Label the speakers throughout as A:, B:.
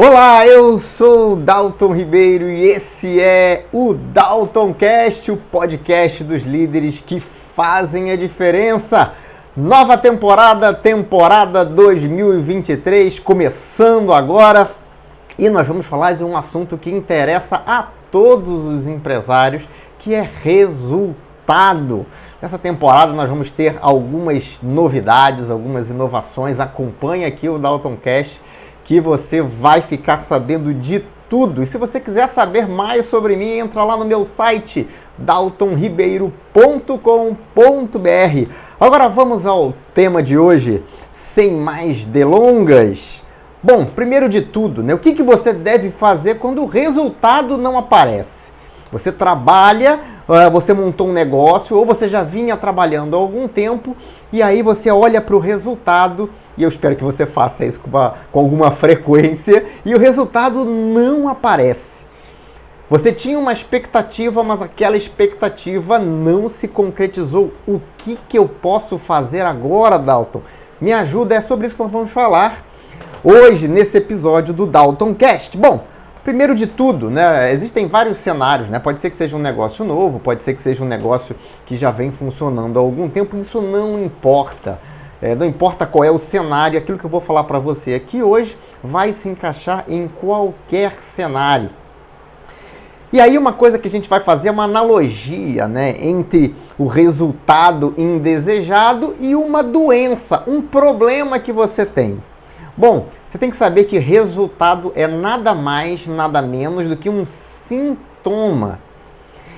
A: Olá, eu sou o Dalton Ribeiro e esse é o DaltonCast, o podcast dos líderes que fazem a diferença. Nova temporada 2023, começando agora. E nós vamos falar de um assunto que interessa a todos os empresários, que é resultado. Nessa temporada nós vamos ter algumas novidades, algumas inovações. Acompanhe aqui o DaltonCast, que você vai ficar sabendo de tudo. E se você quiser saber mais sobre mim, entra lá no meu site, daltonribeiro.com.br. Agora vamos ao tema de hoje, sem mais delongas. Bom, primeiro de tudo, o que você deve fazer quando o resultado não aparece? Você trabalha, você montou um negócio ou você já vinha trabalhando há algum tempo e aí você olha para o resultado, e eu espero que você faça isso com alguma frequência, e o resultado não aparece. Você tinha uma expectativa, mas aquela expectativa não se concretizou. O que eu posso fazer agora, Dalton? Me ajuda, é sobre isso que nós vamos falar hoje nesse episódio do DaltonCast. Bom, primeiro de tudo, existem vários cenários, Pode ser que seja um negócio novo, pode ser que seja um negócio que já vem funcionando há algum tempo, isso não importa. Não importa qual é o cenário, aquilo que eu vou falar para você aqui hoje vai se encaixar em qualquer cenário. E aí uma coisa que a gente vai fazer é uma analogia, entre o resultado indesejado e uma doença, um problema que você tem. Bom, você tem que saber que resultado é nada mais, nada menos do que um sintoma.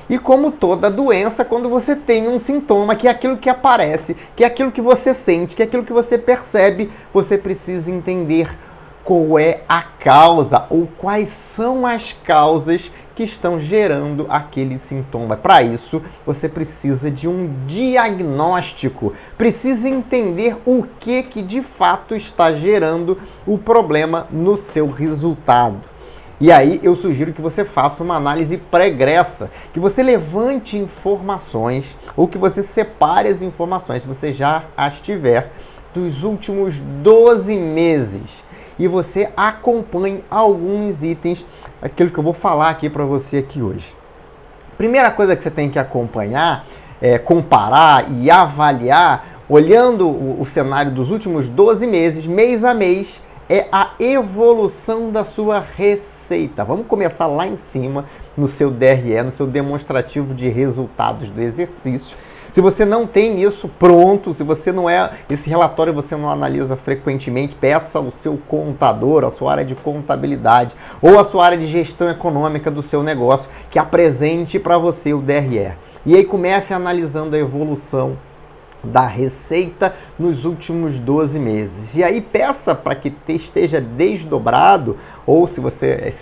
A: E como toda doença, quando você tem um sintoma, que é aquilo que aparece, que é aquilo que você sente, que é aquilo que você percebe, você precisa entender qual é a causa ou quais são as causas que estão gerando aquele sintoma. Para isso, você precisa de um diagnóstico, precisa entender o que de fato está gerando o problema no seu resultado. E aí eu sugiro que você faça uma análise pregressa, que você levante informações ou que você separe as informações, se você já as tiver, dos últimos 12 meses. E você acompanhe alguns itens, aquilo que eu vou falar aqui para você aqui hoje. Primeira coisa que você tem que acompanhar, comparar e avaliar, olhando o cenário dos últimos 12 meses, mês a mês, é a evolução da sua receita. Vamos começar lá em cima, no seu DRE, no seu demonstrativo de resultados do exercício. Se você não tem isso pronto, se você não esse relatório você não analisa frequentemente, peça ao seu contador, a sua área de contabilidade ou a sua área de gestão econômica do seu negócio, que apresente para você o DRE. E aí comece analisando a evolução da receita nos últimos 12 meses. E aí peça para que esteja desdobrado, ou se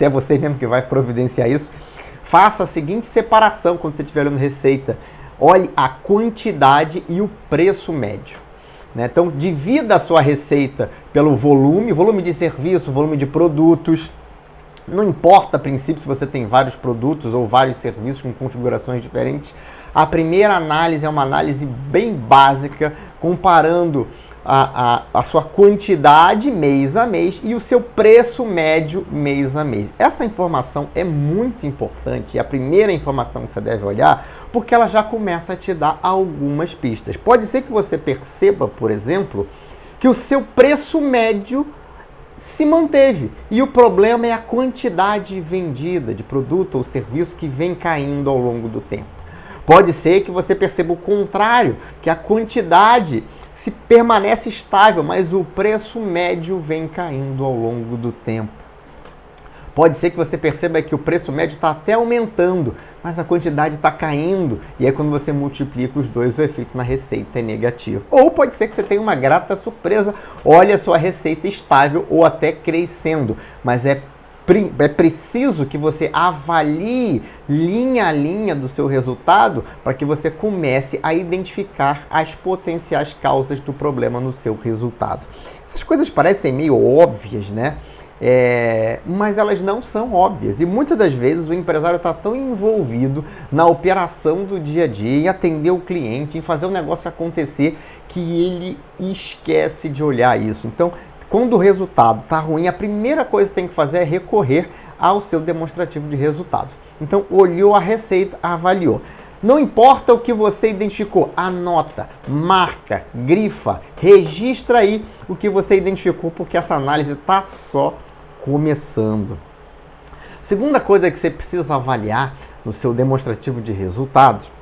A: é você mesmo que vai providenciar isso, faça a seguinte separação quando você estiver olhando receita. Olhe a quantidade e o preço médio. Então, divida a sua receita pelo volume de serviço, volume de produtos. Não importa a princípio se você tem vários produtos ou vários serviços com configurações diferentes. A primeira análise é uma análise bem básica, comparando a sua quantidade mês a mês e o seu preço médio mês a mês. Essa informação é muito importante, é a primeira informação que você deve olhar, porque ela já começa a te dar algumas pistas. Pode ser que você perceba, por exemplo, que o seu preço médio se manteve e o problema é a quantidade vendida de produto ou serviço que vem caindo ao longo do tempo. Pode ser que você perceba o contrário, que a quantidade se permanece estável, mas o preço médio vem caindo ao longo do tempo. Pode ser que você perceba que o preço médio está até aumentando, mas a quantidade está caindo. E aí quando você multiplica os dois, o efeito na receita é negativo. Ou pode ser que você tenha uma grata surpresa, olha a sua receita estável ou até crescendo, mas é preciso que você avalie linha a linha do seu resultado para que você comece a identificar as potenciais causas do problema no seu resultado. Essas coisas parecem meio óbvias, mas elas não são óbvias. E muitas das vezes o empresário está tão envolvido na operação do dia a dia, em atender o cliente, em fazer o negócio acontecer, que ele esquece de olhar isso. Então, quando o resultado está ruim, a primeira coisa que tem que fazer é recorrer ao seu demonstrativo de resultado. Então, olhou a receita, avaliou. Não importa o que você identificou, anota, marca, grifa, registra aí o que você identificou, porque essa análise está só começando. Segunda coisa que você precisa avaliar no seu demonstrativo de resultados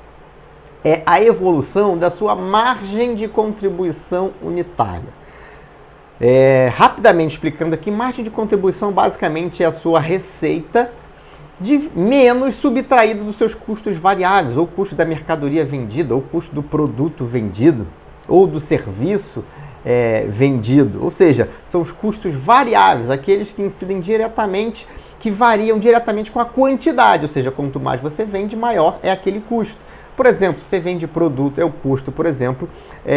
A: é a evolução da sua margem de contribuição unitária. Rapidamente explicando aqui, margem de contribuição basicamente é a sua receita de menos subtraído dos seus custos variáveis, ou custo da mercadoria vendida, ou custo do produto vendido, ou do serviço vendido. Ou seja, são os custos variáveis, aqueles que incidem diretamente, que variam diretamente com a quantidade, ou seja, quanto mais você vende, maior é aquele custo. Por exemplo, você vende produto, é o custo, por exemplo,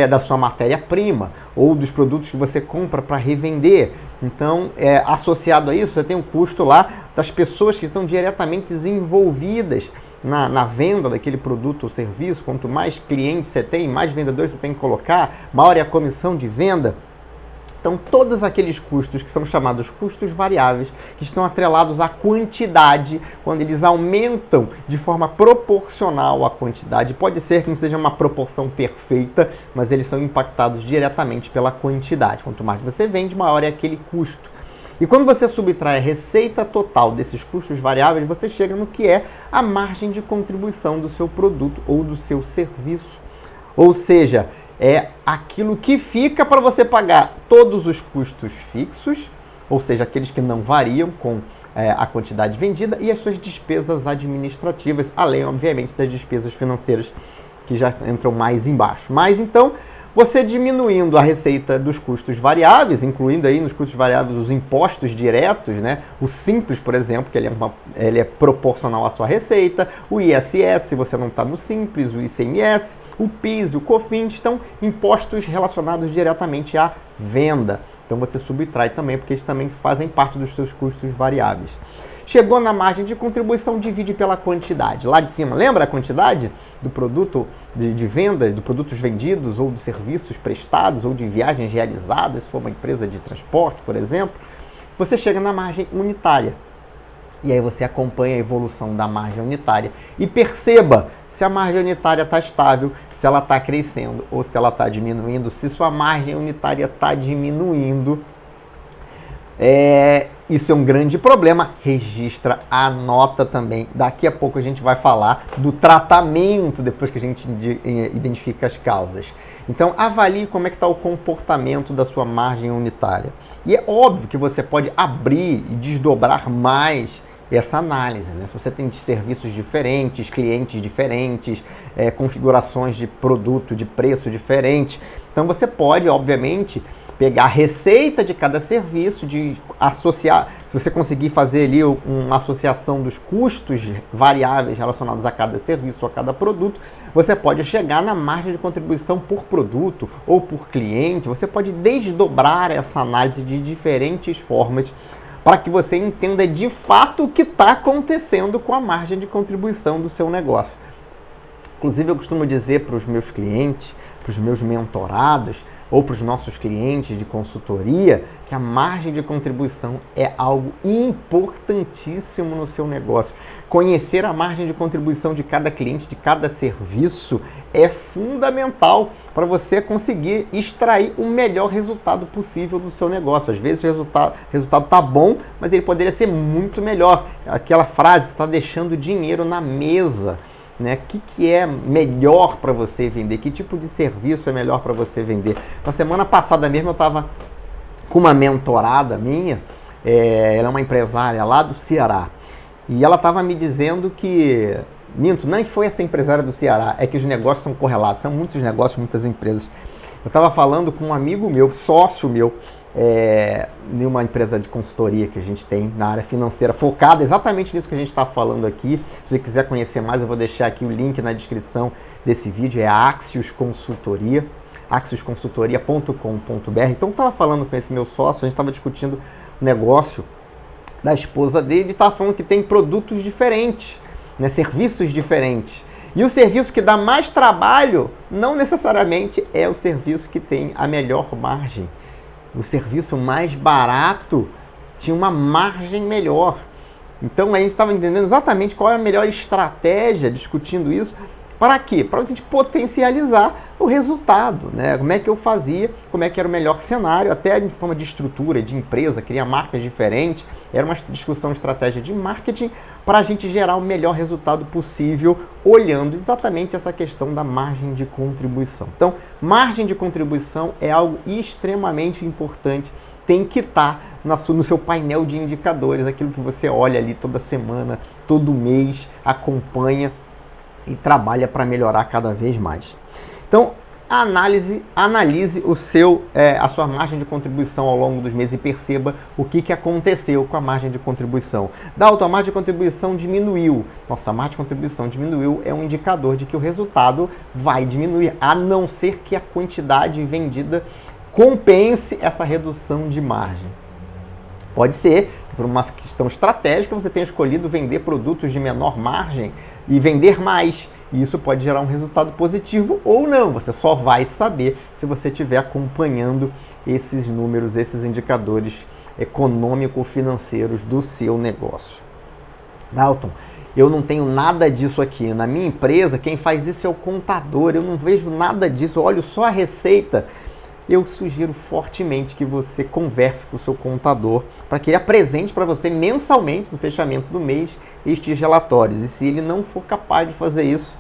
A: da sua matéria-prima ou dos produtos que você compra para revender. Então, associado a isso, você tem um custo lá das pessoas que estão diretamente envolvidas na venda daquele produto ou serviço. Quanto mais clientes você tem, mais vendedores você tem que colocar, maior é a comissão de venda. Então, todos aqueles custos que são chamados custos variáveis, que estão atrelados à quantidade, quando eles aumentam de forma proporcional à quantidade, pode ser que não seja uma proporção perfeita, mas eles são impactados diretamente pela quantidade. Quanto mais você vende, maior é aquele custo. E quando você subtrai a receita total desses custos variáveis, você chega no que é a margem de contribuição do seu produto ou do seu serviço. Ou seja, é aquilo que fica para você pagar todos os custos fixos, ou seja, aqueles que não variam com a quantidade vendida, e as suas despesas administrativas, além, obviamente, das despesas financeiras que já entram mais embaixo. Mas, então, você diminuindo a receita dos custos variáveis, incluindo aí nos custos variáveis os impostos diretos, né? O Simples, por exemplo, que ele é proporcional à sua receita, o ISS, se você não está no Simples, o ICMS, o PIS, o COFINS, então impostos relacionados diretamente à venda. Então você subtrai também, porque eles também fazem parte dos seus custos variáveis. Chegou na margem de contribuição, divide pela quantidade. Lá de cima, lembra a quantidade do produto de venda, de produtos vendidos, ou de serviços prestados, ou de viagens realizadas, se for uma empresa de transporte, por exemplo. Você chega na margem unitária. E aí você acompanha a evolução da margem unitária. E perceba se a margem unitária está estável, se ela está crescendo ou se ela está diminuindo. Se sua margem unitária está diminuindo, isso é um grande problema. Registra, anota também. Daqui a pouco a gente vai falar do tratamento depois que a gente identifica as causas. Então, avalie como é que está o comportamento da sua margem unitária. E é óbvio que você pode abrir e desdobrar mais essa análise, né? Se você tem serviços diferentes, clientes diferentes, configurações de produto, de preço diferente, então você pode, obviamente, pegar a receita de cada serviço, de associar, se você conseguir fazer ali uma associação dos custos variáveis relacionados a cada serviço ou a cada produto, você pode chegar na margem de contribuição por produto ou por cliente. Você pode desdobrar essa análise de diferentes formas para que você entenda de fato o que está acontecendo com a margem de contribuição do seu negócio. Inclusive, eu costumo dizer para os meus clientes, para os meus mentorados, ou para os nossos clientes de consultoria, que a margem de contribuição é algo importantíssimo no seu negócio. Conhecer a margem de contribuição de cada cliente, de cada serviço, é fundamental para você conseguir extrair o melhor resultado possível do seu negócio. Às vezes o resultado está bom, mas ele poderia ser muito melhor. Aquela frase, está deixando dinheiro na mesa. Né? O que é melhor para você vender? Que tipo de serviço é melhor para você vender? Na semana passada mesmo eu estava com uma mentorada minha, ela é uma empresária lá do Ceará, e ela estava me dizendo que, não foi essa empresária do Ceará, é que os negócios são correlatos, são muitos negócios, muitas empresas. Eu estava falando com um amigo meu, sócio meu, em uma empresa de consultoria que a gente tem na área financeira, focada exatamente nisso que a gente está falando aqui. Se você quiser conhecer mais, eu vou deixar aqui o link na descrição desse vídeo, é a Axios Consultoria, axiosconsultoria.com.br. Então, eu estava falando com esse meu sócio, a gente estava discutindo o negócio da esposa dele, e estava falando que tem produtos diferentes, né, serviços diferentes. E o serviço que dá mais trabalho não necessariamente é o serviço que tem a melhor margem. O serviço mais barato tinha uma margem melhor. Então a gente estava entendendo exatamente qual é a melhor estratégia, discutindo isso. Para quê? Para a gente potencializar o resultado, né? Como é que eu fazia, como é que era o melhor cenário, até em forma de estrutura, de empresa, criar marcas diferentes. Era uma discussão de estratégia de marketing para a gente gerar o melhor resultado possível, olhando exatamente essa questão da margem de contribuição. Então, margem de contribuição é algo extremamente importante, tem que estar no seu painel de indicadores, aquilo que você olha ali toda semana, todo mês, acompanha e trabalha para melhorar cada vez mais. Então, analise a sua margem de contribuição ao longo dos meses e perceba o que aconteceu com a margem de contribuição. Dalton, a margem de contribuição diminuiu. Nossa, a margem de contribuição diminuiu é um indicador de que o resultado vai diminuir, a não ser que a quantidade vendida compense essa redução de margem. Pode ser que por uma questão estratégica você tenha escolhido vender produtos de menor margem e vender mais. E isso pode gerar um resultado positivo ou não. Você só vai saber se você estiver acompanhando esses números, esses indicadores econômico-financeiros do seu negócio. Dalton, eu não tenho nada disso aqui. Na minha empresa, quem faz isso é o contador. Eu não vejo nada disso. Eu olho só a receita. Eu sugiro fortemente que você converse com o seu contador para que ele apresente para você mensalmente, no fechamento do mês, estes relatórios. E se ele não for capaz de fazer isso,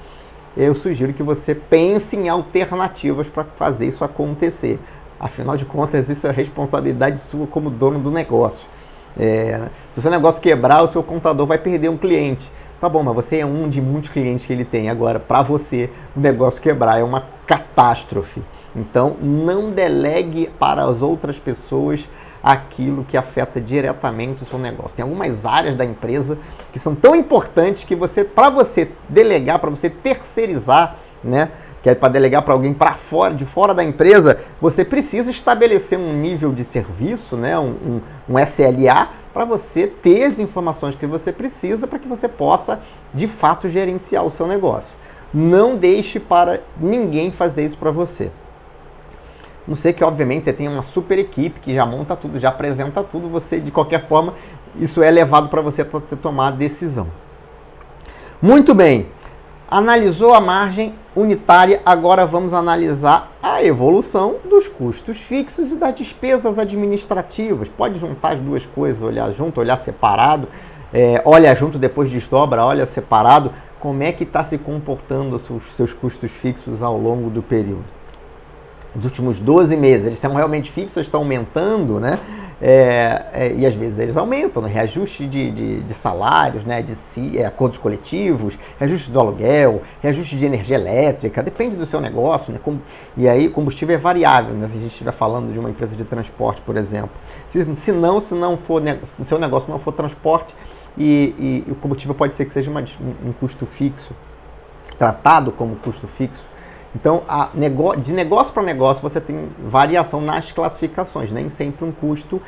A: eu sugiro que você pense em alternativas para fazer isso acontecer. Afinal de contas, isso é responsabilidade sua como dono do negócio. Se o seu negócio quebrar, o seu contador vai perder um cliente. Tá bom, mas você é um de muitos clientes que ele tem. Agora, para você, o negócio quebrar é uma catástrofe. Então, não delegue para as outras pessoas aquilo que afeta diretamente o seu negócio. Tem algumas áreas da empresa que são tão importantes que para você delegar, para você terceirizar, né? Que é para delegar para alguém de fora da empresa, você precisa estabelecer um nível de serviço, né? um SLA, para você ter as informações que você precisa para que você possa, de fato, gerenciar o seu negócio. Não deixe para ninguém fazer isso para você. Não sei que, obviamente, você tem uma super equipe que já monta tudo, já apresenta tudo, você, de qualquer forma, isso é levado para você para tomar a decisão. Muito bem, analisou a margem unitária, agora vamos analisar a evolução dos custos fixos e das despesas administrativas. Pode juntar as duas coisas, olhar junto, olhar separado, olha junto, depois desdobra, olha separado, como é que está se comportando os seus custos fixos ao longo do período. Dos últimos 12 meses, eles são realmente fixos, estão aumentando, né? E às vezes eles aumentam, né? Reajuste de salários, né? Acordos coletivos, reajuste do aluguel, reajuste de energia elétrica, depende do seu negócio, né? E aí combustível é variável, né? Se a gente estiver falando de uma empresa de transporte, por exemplo. Se seu negócio não for transporte e o combustível pode ser que seja um custo fixo, tratado como custo fixo. Então, de negócio para negócio, você tem variação nas classificações. Nem sempre um custo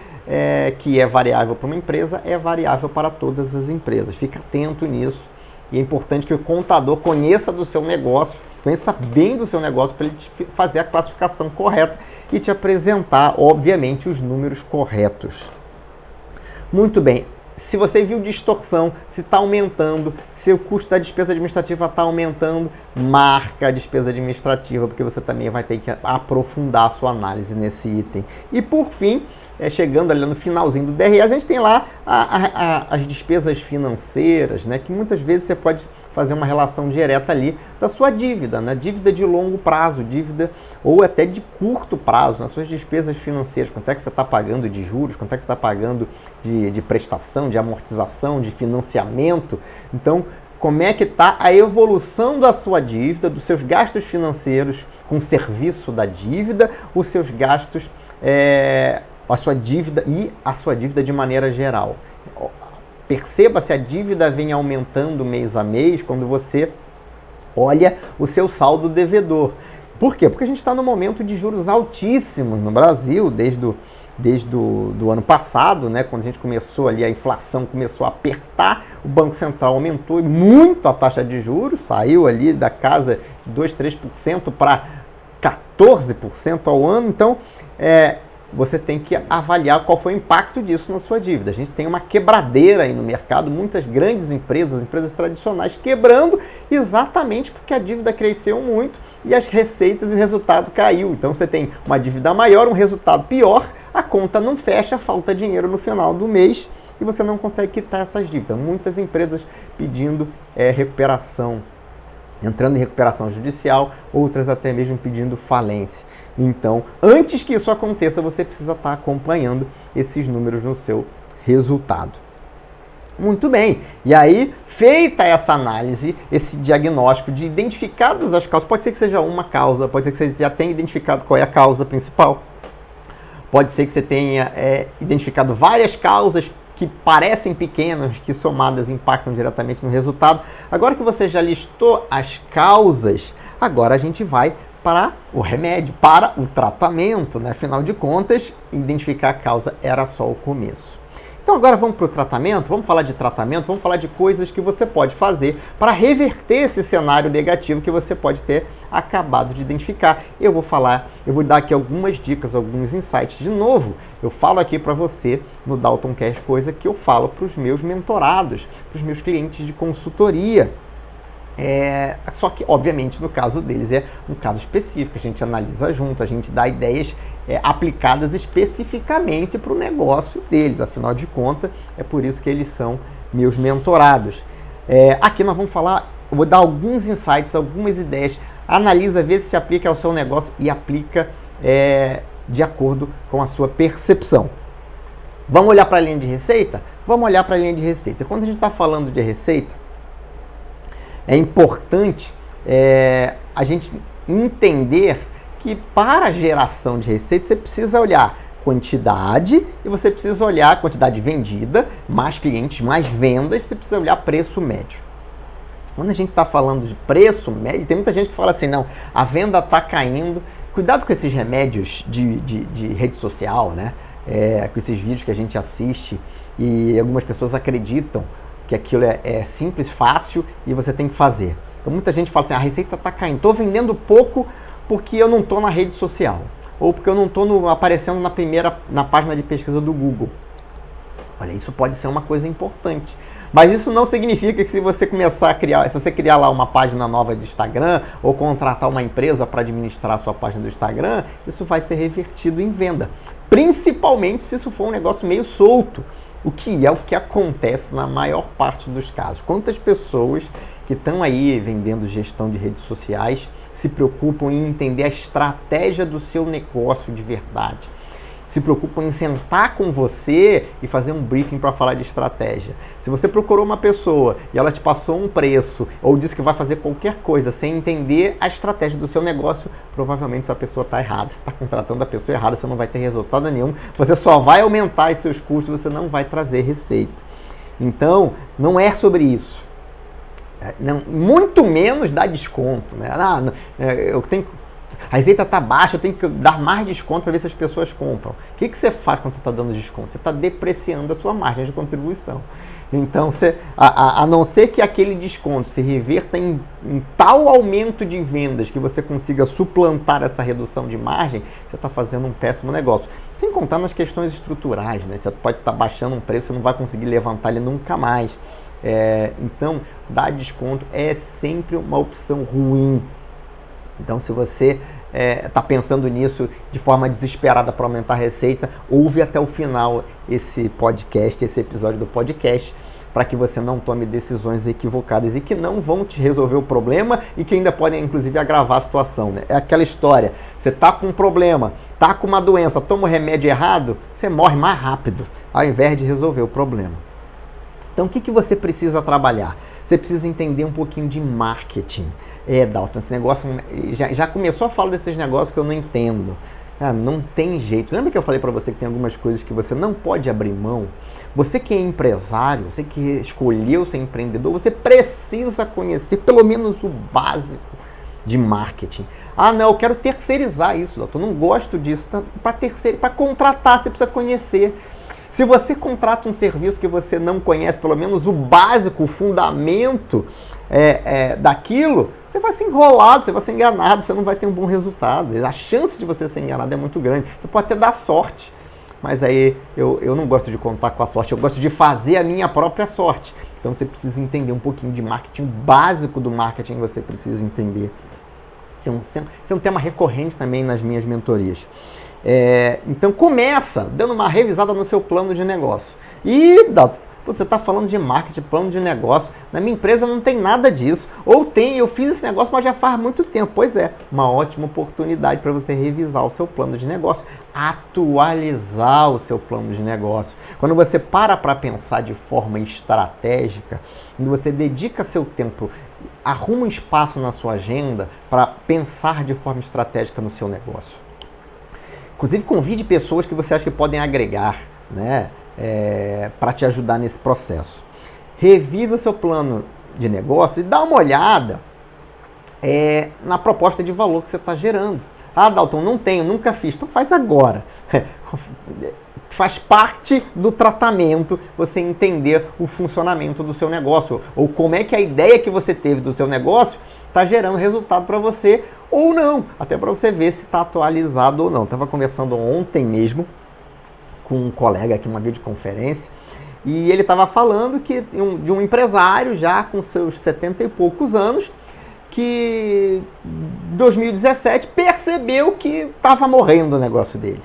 A: que é variável para uma empresa é variável para todas as empresas. Fica atento nisso. E é importante que o contador conheça do seu negócio, conheça bem do seu negócio para ele fazer a classificação correta e te apresentar, obviamente, os números corretos. Muito bem. Se você viu distorção, se está aumentando, se o custo da despesa administrativa está aumentando, marca a despesa administrativa, porque você também vai ter que aprofundar a sua análise nesse item. E por fim, chegando ali no finalzinho do DRE, a gente tem lá as despesas financeiras, né, que muitas vezes você pode fazer uma relação direta ali da sua dívida, né? Dívida de longo prazo, dívida ou até de curto prazo, nas suas despesas financeiras, quanto é que você está pagando de juros, quanto é que você está pagando de prestação, de amortização, de financiamento. Então, como é que está a evolução da sua dívida, dos seus gastos financeiros com o serviço da dívida, os seus gastos, a sua dívida e a sua dívida de maneira geral. Perceba se a dívida vem aumentando mês a mês quando você olha o seu saldo devedor. Por quê? Porque a gente está no momento de juros altíssimos no Brasil, desde o ano passado, né, quando a gente começou ali, a inflação começou a apertar, o Banco Central aumentou muito a taxa de juros, saiu ali da casa de 2%, 3% para 14% ao ano. Então, você tem que avaliar qual foi o impacto disso na sua dívida. A gente tem uma quebradeira aí no mercado, muitas grandes empresas, empresas tradicionais, quebrando exatamente porque a dívida cresceu muito e as receitas e o resultado caiu. Então você tem uma dívida maior, um resultado pior, a conta não fecha, falta dinheiro no final do mês e você não consegue quitar essas dívidas. Muitas empresas pedindo recuperação, entrando em recuperação judicial, outras até mesmo pedindo falência. Então, antes que isso aconteça, você precisa estar acompanhando esses números no seu resultado. Muito bem. E aí, feita essa análise, esse diagnóstico de identificadas as causas, pode ser que seja uma causa, pode ser que você já tenha identificado qual é a causa principal, pode ser que você tenha identificado várias causas que parecem pequenas, que somadas impactam diretamente no resultado. Agora que você já listou as causas, agora a gente vai para o remédio, para o tratamento, né? Afinal de contas, identificar a causa era só o começo. Então agora vamos para o tratamento, vamos falar de tratamento, vamos falar de coisas que você pode fazer para reverter esse cenário negativo que você pode ter acabado de identificar. Eu vou dar aqui algumas dicas, alguns insights. De novo, eu falo aqui para você no Dalton Cash, coisa que eu falo para os meus mentorados, para os meus clientes de consultoria. Só que, obviamente, no caso deles é um caso específico, a gente analisa junto, a gente dá ideias aplicadas especificamente para o negócio deles, afinal de contas, é por isso que eles são meus mentorados. Aqui nós vamos falar, eu vou dar alguns insights, algumas ideias, analisa, vê se aplica ao seu negócio e aplica de acordo com a sua percepção. Vamos olhar para a linha de receita? Vamos olhar para a linha de receita. Quando a gente está falando de receita, é importante a gente entender que para a geração de receita você precisa olhar quantidade e você precisa olhar quantidade vendida, mais clientes, mais vendas, você precisa olhar preço médio. Quando a gente está falando de preço médio, tem muita gente que fala assim, não, a venda está caindo. Cuidado com esses remédios de rede social, né? Com esses vídeos que a gente assiste e algumas pessoas acreditam que aquilo é simples, fácil e você tem que fazer. Então muita gente fala assim, a receita está caindo, estou vendendo pouco porque eu não estou na rede social, ou porque eu não estou aparecendo na página de pesquisa do Google. Olha, isso pode ser uma coisa importante. Mas isso não significa que se você criar lá uma página nova de Instagram, ou contratar uma empresa para administrar a sua página do Instagram, isso vai ser revertido em venda. Principalmente se isso for um negócio meio solto. O que é o que acontece na maior parte dos casos. Quantas pessoas que estão aí vendendo gestão de redes sociais se preocupam em entender a estratégia do seu negócio de verdade? Se preocupam em sentar com você e fazer um briefing para falar de estratégia. Se você procurou uma pessoa e ela te passou um preço ou disse que vai fazer qualquer coisa sem entender a estratégia do seu negócio, provavelmente essa pessoa está errada. Você está contratando a pessoa errada, você não vai ter resultado nenhum. Você só vai aumentar os seus custos, você não vai trazer receita. Então, não é sobre isso. Não, muito menos dar desconto. Né? A receita está baixa, eu tenho que dar mais desconto para ver se as pessoas compram. O que você faz quando você está dando desconto? Você está depreciando a sua margem de contribuição. Então, a não ser que aquele desconto se reverta em tal aumento de vendas que você consiga suplantar essa redução de margem, você está fazendo um péssimo negócio. Sem contar nas questões estruturais, né? Você pode estar baixando um preço e não vai conseguir levantar ele nunca mais. Então, dar desconto é sempre uma opção ruim. Então, se você está pensando nisso de forma desesperada para aumentar a receita, ouve até o final esse episódio do podcast, para que você não tome decisões equivocadas e que não vão te resolver o problema e que ainda podem, inclusive, agravar a situação. Né? É aquela história, você está com um problema, está com uma doença, toma o remédio errado, você morre mais rápido, ao invés de resolver o problema. Então, o que você precisa trabalhar? Você precisa entender um pouquinho de marketing. Dalton, esse negócio já começou a falar desses negócios que eu não entendo. Cara, não tem jeito. Lembra que eu falei para você que tem algumas coisas que você não pode abrir mão? Você que é empresário, você que escolheu ser empreendedor, você precisa conhecer pelo menos o básico de marketing. Ah, não, eu quero terceirizar isso, Dalton, eu não gosto disso. Para contratar, você precisa conhecer. Se você contrata um serviço que você não conhece, pelo menos o básico, o fundamento daquilo, você vai ser enrolado, você vai ser enganado, você não vai ter um bom resultado. A chance de você ser enganado é muito grande. Você pode até dar sorte, mas aí eu não gosto de contar com a sorte, eu gosto de fazer a minha própria sorte. Então você precisa entender um pouquinho de marketing, básico do marketing você precisa entender. Isso é um tema recorrente também nas minhas mentorias. Então começa dando uma revisada no seu plano de negócio. E você está falando de marketing, plano de negócio. Na minha empresa não tem nada disso. Ou tem, eu fiz esse negócio, mas já faz muito tempo. Pois é, uma ótima oportunidade para você revisar o seu plano de negócio, atualizar o seu plano de negócio. Quando você para pensar de forma estratégica, quando você dedica seu tempo, arruma um espaço na sua agenda para pensar de forma estratégica no seu negócio. Inclusive, convide pessoas que você acha que podem agregar, né? Para te ajudar nesse processo. Revisa seu plano de negócio e dá uma olhada na proposta de valor que você está gerando. Ah, Dalton, não tenho, nunca fiz. Então faz agora. Faz parte do tratamento você entender o funcionamento do seu negócio, ou como é que a ideia que você teve do seu negócio está gerando resultado para você ou não, até para você ver se está atualizado ou não. Estava conversando ontem mesmo com um colega aqui, uma videoconferência, e ele estava falando de um empresário já com seus 70 e poucos anos, que em 2017 percebeu que estava morrendo o negócio dele.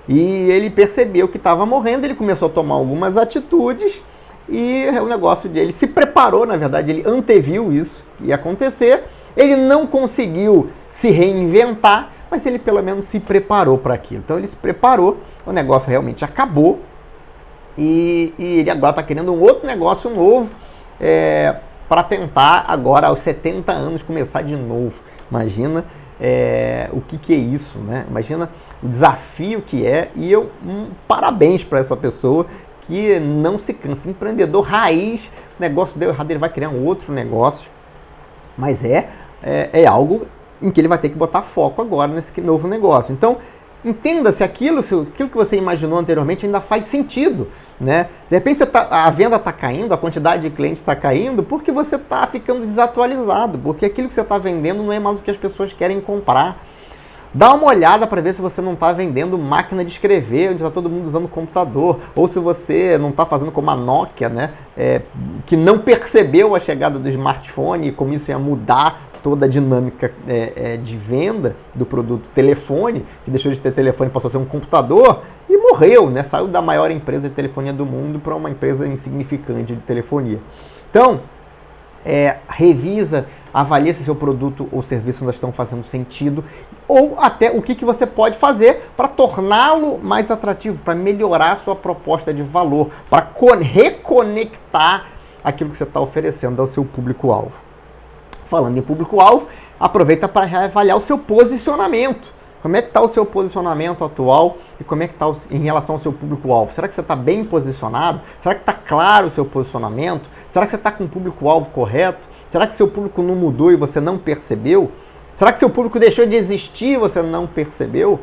A: E ele percebeu que estava morrendo, ele começou a tomar algumas atitudes e o negócio dele se preparou, na verdade, ele anteviu isso que ia acontecer. Ele não conseguiu se reinventar, mas ele pelo menos se preparou para aquilo. Então ele se preparou, o negócio realmente acabou e ele agora está querendo um outro negócio novo para tentar agora aos 70 anos começar de novo. Imagina o que é isso, né? Imagina o desafio que é, e parabéns para essa pessoa que não se cansa. Empreendedor raiz, o negócio deu errado, ele vai criar um outro negócio, mas é algo em que ele vai ter que botar foco agora nesse novo negócio. Então, entenda se aquilo que você imaginou anteriormente ainda faz sentido, né? De repente a venda está caindo, a quantidade de clientes está caindo porque você está ficando desatualizado, porque aquilo que você está vendendo não é mais o que as pessoas querem comprar. Dá uma olhada para ver se você não está vendendo máquina de escrever, onde está todo mundo usando computador, ou se você não está fazendo como a Nokia, né? Que não percebeu a chegada do smartphone e como isso ia mudar toda a dinâmica de venda do produto telefone, que deixou de ter telefone, passou a ser um computador e morreu, né? Saiu da maior empresa de telefonia do mundo para uma empresa insignificante de telefonia. Então, revisa, avalia se seu produto ou serviço ainda estão fazendo sentido, ou até o que você pode fazer para torná-lo mais atrativo, para melhorar a sua proposta de valor, para reconectar aquilo que você está oferecendo ao seu público-alvo. Falando em público-alvo, aproveita para reavaliar o seu posicionamento. Como é que está o seu posicionamento atual e como é que está em relação ao seu público-alvo? Será que você está bem posicionado? Será que está claro o seu posicionamento? Será que você está com o público-alvo correto? Será que seu público não mudou e você não percebeu? Será que seu público deixou de existir e você não percebeu?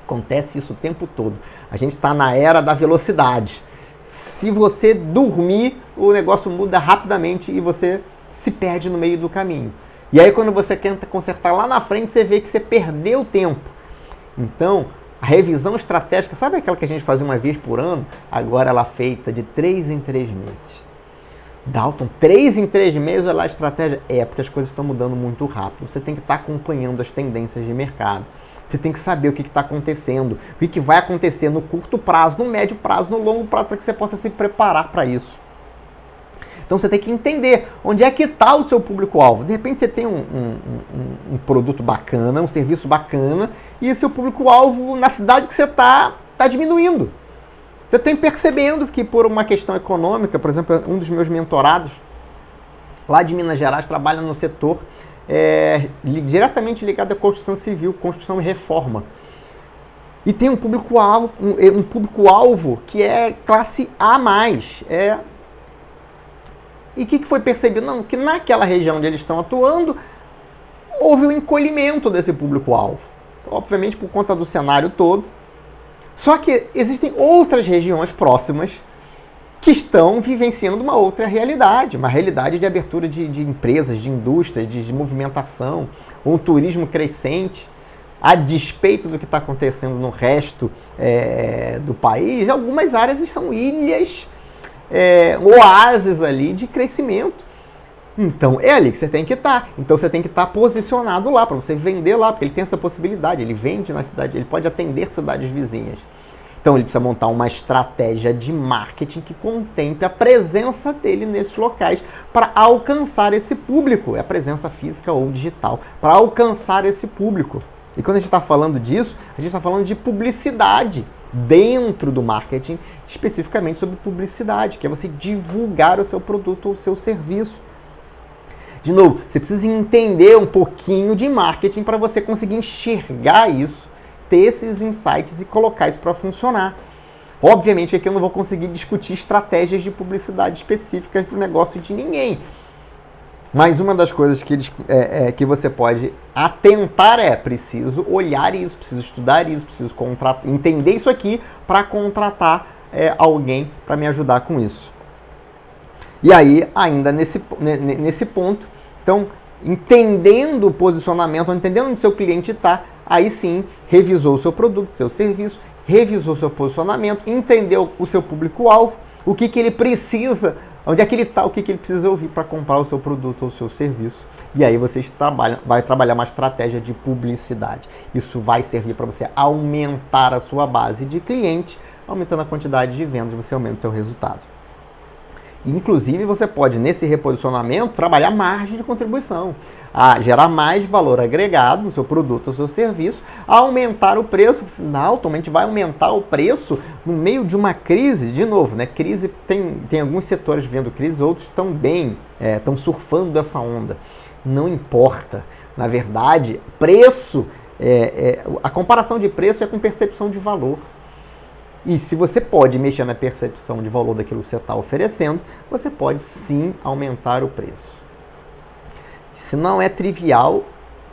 A: Acontece isso o tempo todo. A gente está na era da velocidade. Se você dormir, o negócio muda rapidamente e você se perde no meio do caminho. E aí quando você tenta consertar lá na frente, você vê que você perdeu tempo. Então, a revisão estratégica, sabe aquela que a gente fazia uma vez por ano? Agora ela é feita de 3 em 3 meses. Dalton, 3 em 3 meses, olha lá a estratégia? Porque as coisas estão mudando muito rápido. Você tem que estar acompanhando as tendências de mercado. Você tem que saber o que está acontecendo, o que vai acontecer no curto prazo, no médio prazo, no longo prazo, para que você possa se preparar para isso. Então você tem que entender onde é que está o seu público-alvo. De repente você tem um produto bacana, um serviço bacana, e seu público-alvo na cidade que você está diminuindo. Você tem percebendo que por uma questão econômica, por exemplo, um dos meus mentorados lá de Minas Gerais trabalha no setor diretamente ligado à construção civil, construção e reforma. E tem um público-alvo que é classe A+. E o que foi percebido? Não, que naquela região onde eles estão atuando, houve um encolhimento desse público-alvo. Obviamente por conta do cenário todo. Só que existem outras regiões próximas que estão vivenciando uma outra realidade, uma realidade de abertura de empresas, de indústrias, de movimentação, um turismo crescente, a despeito do que está acontecendo no resto do país. Algumas áreas são ilhas, oásis ali de crescimento. Então, é ali que você tem que estar. Então, você tem que estar posicionado lá, para você vender lá, porque ele tem essa possibilidade, ele vende na cidade, ele pode atender cidades vizinhas. Então, ele precisa montar uma estratégia de marketing que contemple a presença dele nesses locais para alcançar esse público. É a presença física ou digital, para alcançar esse público. E quando a gente está falando disso, a gente está falando de publicidade dentro do marketing, especificamente sobre publicidade, que é você divulgar o seu produto ou o seu serviço. De novo, você precisa entender um pouquinho de marketing para você conseguir enxergar isso, ter esses insights e colocar isso para funcionar. Obviamente aqui eu não vou conseguir discutir estratégias de publicidade específicas para o negócio de ninguém. Mas uma das coisas que você pode atentar preciso olhar isso, preciso estudar isso, preciso entender isso aqui para contratar alguém para me ajudar com isso. E aí, ainda nesse ponto, então, entendendo o posicionamento, entendendo onde seu cliente está, aí sim, revisou o seu produto, seu serviço, revisou o seu posicionamento, entendeu o seu público-alvo, o que ele precisa, onde é que ele está, o que ele precisa ouvir para comprar o seu produto ou o seu serviço. E aí você vai trabalhar uma estratégia de publicidade. Isso vai servir para você aumentar a sua base de cliente, aumentando a quantidade de vendas, você aumenta o seu resultado. Inclusive, você pode, nesse reposicionamento, trabalhar margem de contribuição, a gerar mais valor agregado no seu produto ou seu serviço, a aumentar o preço, porque senão automaticamente vai aumentar o preço no meio de uma crise. De novo, né? Crise, tem alguns setores vendo crise, outros estão bem, estão surfando essa onda. Não importa. Na verdade, preço, a comparação de preço é com percepção de valor. E se você pode mexer na percepção de valor daquilo que você está oferecendo, você pode sim aumentar o preço. Se não é trivial,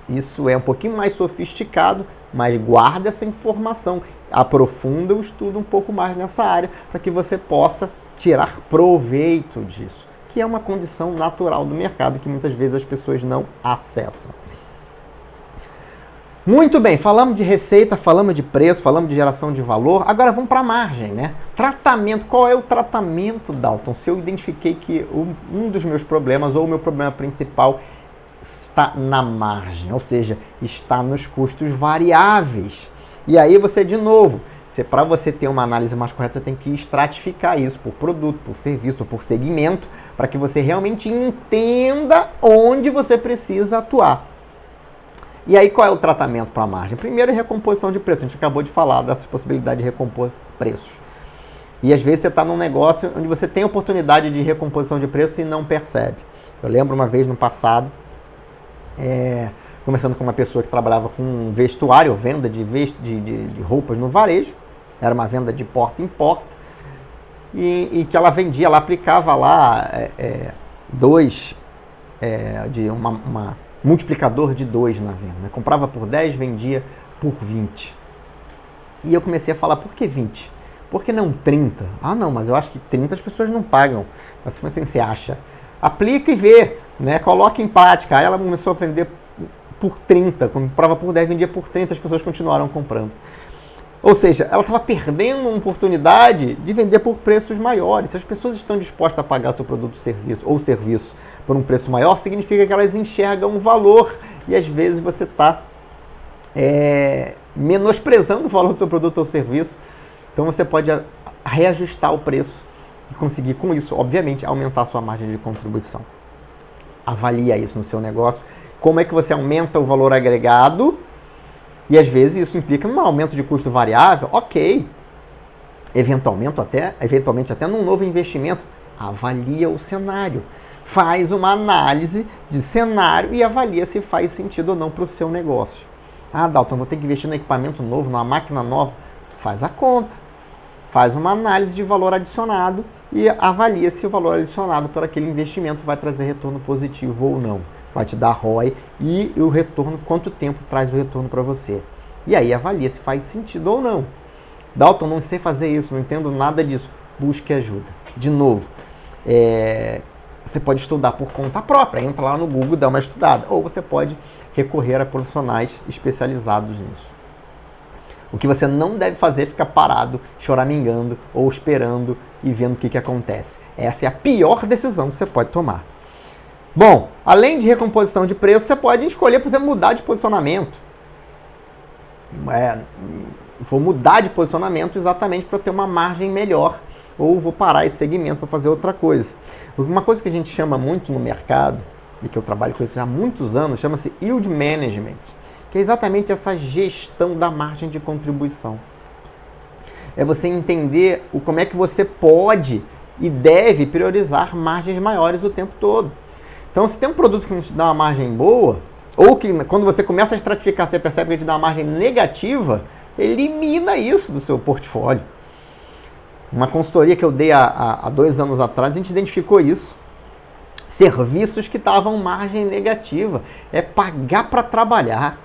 A: isso é um pouquinho mais sofisticado, mas guarda essa informação, aprofunda o estudo um pouco mais nessa área, para que você possa tirar proveito disso, que é uma condição natural do mercado que muitas vezes as pessoas não acessam. Muito bem, falamos de receita, falamos de preço, falamos de geração de valor, agora vamos para a margem, né? Tratamento, qual é o tratamento, Dalton? Se eu identifiquei que um dos meus problemas, ou o meu problema principal, está na margem, ou seja, está nos custos variáveis. E aí você, de novo, para você ter uma análise mais correta, você tem que estratificar isso por produto, por serviço, por segmento, para que você realmente entenda onde você precisa atuar. E aí, qual é o tratamento para a margem? Primeiro, recomposição de preço. A gente acabou de falar dessa possibilidade de recompor preços. E às vezes você está num negócio onde você tem oportunidade de recomposição de preço e não percebe. Eu lembro uma vez no passado, conversando com uma pessoa que trabalhava com vestuário, venda de roupas no varejo. Era uma venda de porta em porta. E que ela vendia, ela aplicava lá multiplicador de 2 na venda. Né? Comprava por 10, vendia por 20. E eu comecei a falar, por que 20? Por que não 30? Ah, não, mas eu acho que 30 as pessoas não pagam. Mas assim você acha? Aplica e vê, né? Coloca em prática. Aí ela começou a vender por 30. Comprava por 10, vendia por 30, as pessoas continuaram comprando. Ou seja, ela estava perdendo uma oportunidade de vender por preços maiores. Se as pessoas estão dispostas a pagar seu produto ou serviço por um preço maior, significa que elas enxergam um valor. E às vezes você está menosprezando o valor do seu produto ou serviço. Então você pode reajustar o preço e conseguir, com isso, obviamente, aumentar a sua margem de contribuição. Avalia isso no seu negócio. Como é que você aumenta o valor agregado? E às vezes isso implica num aumento de custo variável, ok. Eventualmente até num novo investimento. Avalia o cenário. Faz uma análise de cenário e avalia se faz sentido ou não para o seu negócio. Ah, Dalton, vou ter que investir num equipamento novo, numa máquina nova. Faz a conta. Faz uma análise de valor adicionado e avalia se o valor adicionado por aquele investimento vai trazer retorno positivo ou não. Vai te dar ROI e o retorno, quanto tempo traz o retorno para você. E aí avalia se faz sentido ou não. Dalton, não sei fazer isso, não entendo nada disso. Busque ajuda. De novo, você pode estudar por conta própria, entra lá no Google, dá uma estudada, ou você pode recorrer a profissionais especializados nisso. O que você não deve fazer é ficar parado, choramingando ou esperando e vendo o que acontece. Essa é a pior decisão que você pode tomar. Bom, além de recomposição de preço, você pode escolher, por exemplo, mudar de posicionamento. Vou mudar de posicionamento exatamente para ter uma margem melhor, ou vou parar esse segmento, vou fazer outra coisa. Uma coisa que a gente chama muito no mercado, e que eu trabalho com isso há muitos anos, chama-se Yield Management, que é exatamente essa gestão da margem de contribuição. É você entender como é que você pode e deve priorizar margens maiores o tempo todo. Então, se tem um produto que não te dá uma margem boa, ou que quando você começa a estratificar, você percebe que ele te dá uma margem negativa, elimina isso do seu portfólio. Uma consultoria que eu dei há 2 anos atrás, a gente identificou isso. Serviços que estavam margem negativa. É pagar para trabalhar.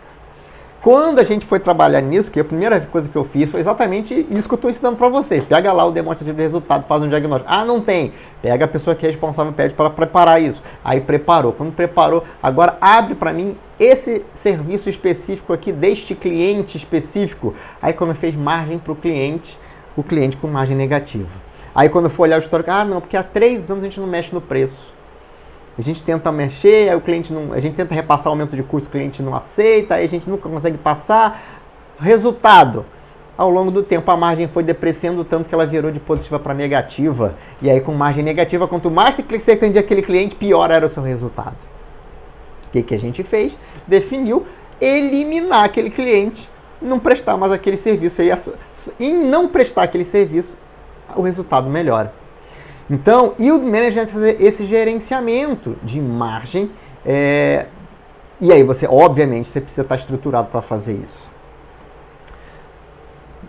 A: Quando a gente foi trabalhar nisso, que a primeira coisa que eu fiz foi exatamente isso que eu estou ensinando para vocês. Pega lá o demonstrativo de resultado, faz um diagnóstico. Ah, não tem. Pega a pessoa que é responsável, pede para preparar isso. Aí preparou. Quando preparou, agora abre para mim esse serviço específico aqui deste cliente específico. Aí quando fez margem para o cliente com margem negativa. Aí quando for olhar o histórico, não, porque há 3 anos a gente não mexe no preço. A gente tenta mexer, aí o cliente não, a gente tenta repassar o aumento de custo, o cliente não aceita, aí a gente nunca consegue passar. Resultado, ao longo do tempo a margem foi depreciando tanto que ela virou de positiva para negativa. E aí com margem negativa, quanto mais você atendia aquele cliente, pior era o seu resultado. O que a gente fez? Definiu eliminar aquele cliente, não prestar mais aquele serviço. E em não prestar aquele serviço, o resultado melhora. Então, Yield Management é fazer esse gerenciamento de margem. E aí, obviamente, você precisa estar estruturado para fazer isso.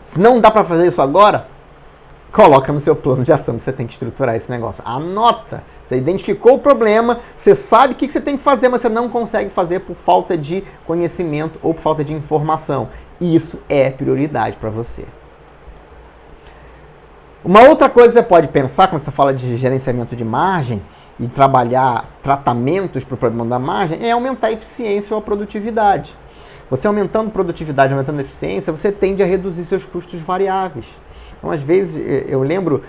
A: Se não dá para fazer isso agora, coloca no seu plano de ação que você tem que estruturar esse negócio. Anota. Você identificou o problema, você sabe o que você tem que fazer, mas você não consegue fazer por falta de conhecimento ou por falta de informação. Isso é prioridade para você. Uma outra coisa que você pode pensar quando você fala de gerenciamento de margem e trabalhar tratamentos para o problema da margem é aumentar a eficiência ou a produtividade. Você aumentando produtividade, aumentando a eficiência, você tende a reduzir seus custos variáveis. Então, às vezes, eu lembro,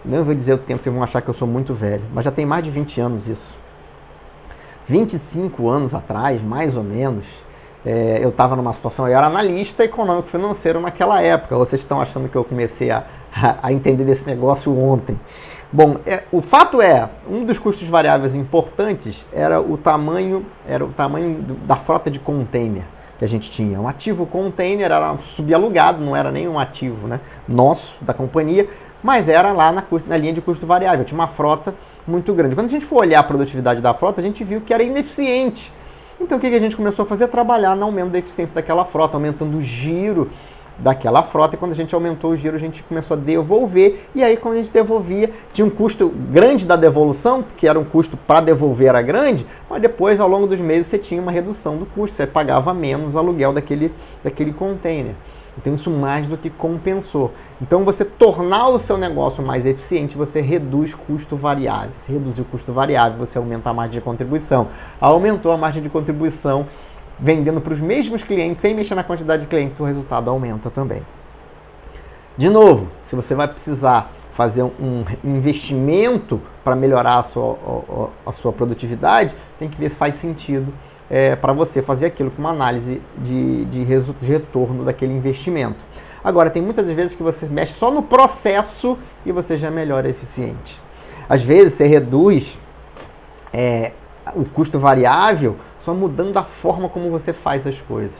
A: não vou dizer o tempo, vocês vão achar que eu sou muito velho, mas já tem mais de 20 anos isso. 25 anos atrás, mais ou menos, eu estava numa situação, eu era analista econômico-financeiro naquela época. Vocês estão achando que eu comecei a entender desse negócio ontem. Bom, o fato um dos custos variáveis importantes era o tamanho da frota de container que a gente tinha. Um ativo container era subalugado, não era nenhum ativo, né, nosso, da companhia, mas era lá na linha de custo variável. Tinha uma frota muito grande. Quando a gente for olhar a produtividade da frota, a gente viu que era ineficiente. Então, o que a gente começou a fazer? Trabalhar no aumento da eficiência daquela frota, aumentando o giro daquela frota. E quando a gente aumentou o giro, a gente começou a devolver. E aí, quando a gente devolvia, tinha um custo grande da devolução, que era um custo para devolver era grande, mas depois, ao longo dos meses, você tinha uma redução do custo. Você pagava menos o aluguel daquele container. Então, isso mais do que compensou. Então, você tornar o seu negócio mais eficiente, você reduz custo variável. Se reduzir o custo variável, você aumenta a margem de contribuição. Aumentou a margem de contribuição, vendendo para os mesmos clientes, sem mexer na quantidade de clientes, o resultado aumenta também. De novo, se você vai precisar fazer um investimento para melhorar a sua produtividade, tem que ver se faz sentido para você fazer aquilo com uma análise de retorno daquele investimento. Agora, tem muitas vezes que você mexe só no processo e você já melhora eficiente. Às vezes, você reduz o custo variável só mudando a forma como você faz as coisas.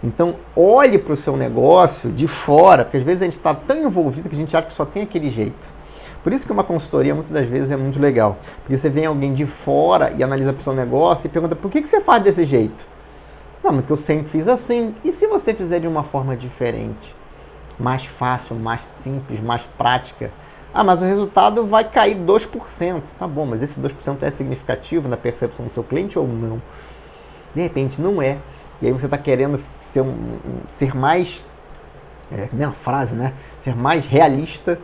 A: Então, olhe para o seu negócio de fora, porque às vezes a gente está tão envolvido que a gente acha que só tem aquele jeito. Por isso que uma consultoria, muitas das vezes, é muito legal. Porque você vem alguém de fora e analisa para o seu negócio e pergunta, por que você faz desse jeito? Não, mas que eu sempre fiz assim. E se você fizer de uma forma diferente? Mais fácil, mais simples, mais prática? Ah, mas o resultado vai cair 2%. Tá bom, mas esse 2% é significativo na percepção do seu cliente ou não? De repente não é. E aí você está querendo ser mais... é a mesma frase, né? Ser mais realista.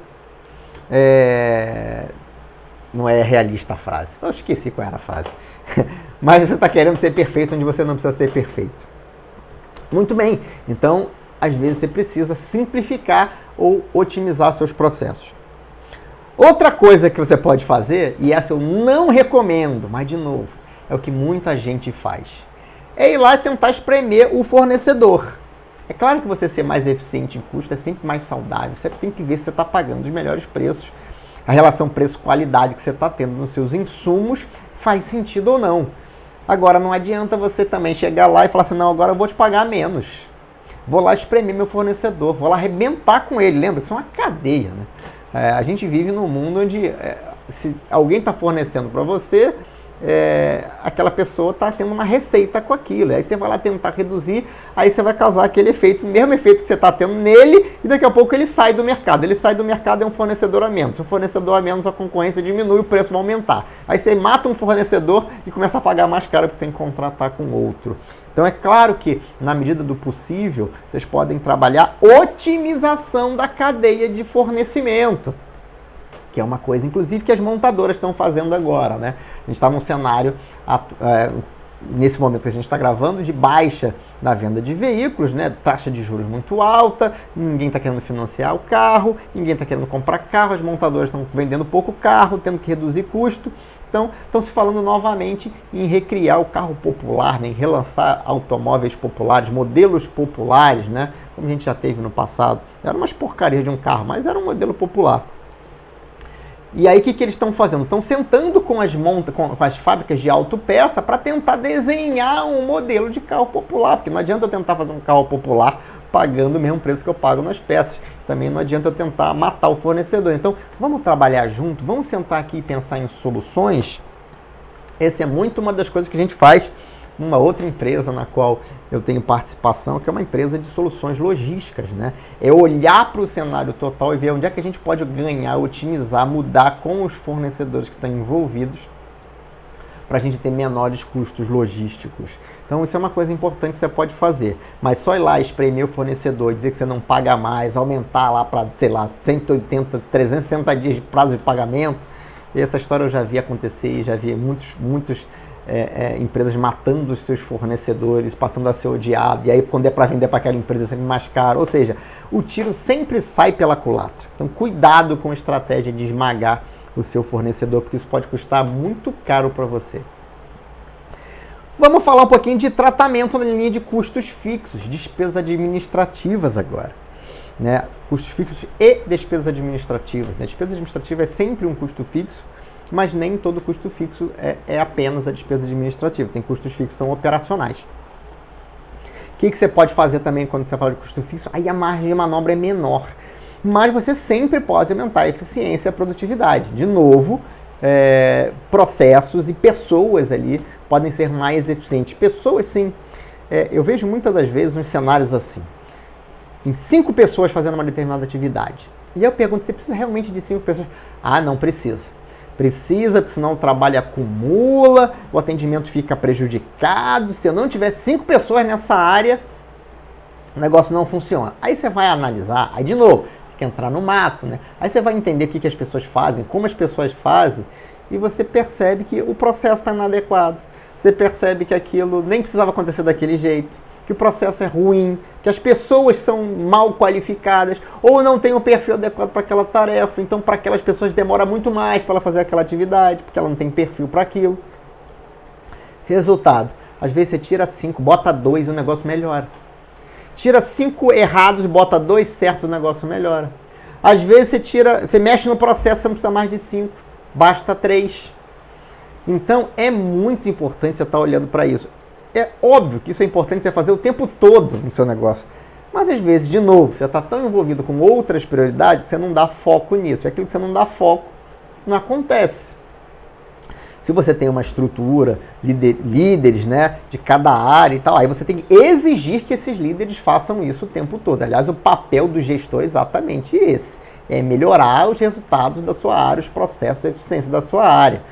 A: Não é realista a frase. Eu esqueci qual era a frase. Mas você está querendo ser perfeito onde você não precisa ser perfeito. Muito bem. Então, às vezes você precisa simplificar ou otimizar seus processos. Outra coisa que você pode fazer, e essa eu não recomendo, mas de novo, é o que muita gente faz, é ir lá e tentar espremer o fornecedor. É claro que você ser mais eficiente em custo é sempre mais saudável. Você tem que ver se você está pagando os melhores preços. A relação preço-qualidade que você está tendo nos seus insumos faz sentido ou não. Agora, não adianta você também chegar lá e falar assim, não, agora eu vou te pagar menos. Vou lá espremer meu fornecedor, vou lá arrebentar com ele. Lembra que isso é uma cadeia, né? A gente vive num mundo onde se alguém está fornecendo para você, aquela pessoa está tendo uma receita com aquilo. Aí você vai lá tentar reduzir, aí você vai causar aquele efeito, o mesmo efeito que você está tendo nele, e daqui a pouco ele sai do mercado. Ele sai do mercado, é um fornecedor a menos. Se o fornecedor a menos, a concorrência diminui, o preço vai aumentar. Aí você mata um fornecedor e começa a pagar mais caro porque tem que contratar com outro. Então é claro que, na medida do possível, vocês podem trabalhar otimização da cadeia de fornecimento, que é uma coisa, inclusive, que as montadoras estão fazendo agora, né? A gente está num cenário, nesse momento que a gente está gravando, de baixa na venda de veículos, né? Taxa de juros muito alta, ninguém está querendo financiar o carro, ninguém está querendo comprar carro, as montadoras estão vendendo pouco carro, tendo que reduzir custo. Então, estão se falando novamente em recriar o carro popular, né? Em relançar automóveis populares, modelos populares, né? Como a gente já teve no passado. Era umas porcarias de um carro, mas era um modelo popular. E aí o que eles estão fazendo? Estão sentando com as fábricas de autopeça para tentar desenhar um modelo de carro popular, porque não adianta eu tentar fazer um carro popular pagando o mesmo preço que eu pago nas peças. Também não adianta eu tentar matar o fornecedor. Então, vamos trabalhar junto, vamos sentar aqui e pensar em soluções. Essa é muito uma das coisas que a gente faz numa outra empresa na qual eu tenho participação, que é uma empresa de soluções logísticas, né? É olhar para o cenário total e ver onde é que a gente pode ganhar, otimizar, mudar com os fornecedores que estão envolvidos para a gente ter menores custos logísticos. Então isso é uma coisa importante que você pode fazer, mas só ir lá espremer o fornecedor, dizer que você não paga mais, aumentar lá para, sei lá, 180, 360 dias de prazo de pagamento, essa história eu já vi acontecer e já vi muitos empresas matando os seus fornecedores, passando a ser odiado, e aí quando é para vender para aquela empresa é sempre mais caro. Ou seja, o tiro sempre sai pela culatra. Então cuidado com a estratégia de esmagar o seu fornecedor, porque isso pode custar muito caro para você. Vamos falar um pouquinho de tratamento na linha de custos fixos, despesas administrativas agora. Né? Custos fixos e despesas administrativas. Né? Despesa administrativa é sempre um custo fixo, mas nem todo custo fixo é apenas a despesa administrativa. Tem custos fixos que são operacionais. O que você pode fazer também quando você fala de custo fixo? Aí a margem de manobra é menor. Mas você sempre pode aumentar a eficiência e a produtividade. De novo, processos e pessoas ali podem ser mais eficientes. Pessoas, sim. Eu vejo muitas das vezes uns cenários assim. Tem 5 pessoas fazendo uma determinada atividade. E eu pergunto, você precisa realmente de 5 pessoas? Ah, não precisa. Precisa, porque senão o trabalho acumula, o atendimento fica prejudicado. Se eu não tiver 5 pessoas nessa área, o negócio não funciona. Aí você vai analisar, aí de novo, tem que entrar no mato, né? Aí você vai entender o que as pessoas fazem, como as pessoas fazem, e você percebe que o processo está inadequado. Você percebe que aquilo nem precisava acontecer daquele jeito, que o processo é ruim, que as pessoas são mal qualificadas ou não têm o perfil adequado para aquela tarefa. Então, para aquelas pessoas demora muito mais para ela fazer aquela atividade, porque ela não tem perfil para aquilo. Resultado, às vezes você tira 5, bota 2 e o negócio melhora. Tira 5 errados, bota 2 certos, o negócio melhora. Às vezes você mexe no processo, você não precisa mais de 5, basta 3. Então, é muito importante você estar olhando para isso. É óbvio que isso é importante você fazer o tempo todo no seu negócio. Mas às vezes, de novo, você está tão envolvido com outras prioridades, você não dá foco nisso. E aquilo que você não dá foco não acontece. Se você tem uma estrutura, líderes, né, de cada área e tal, aí você tem que exigir que esses líderes façam isso o tempo todo. Aliás, o papel do gestor é exatamente esse. É melhorar os resultados da sua área, os processos, a eficiência da sua área.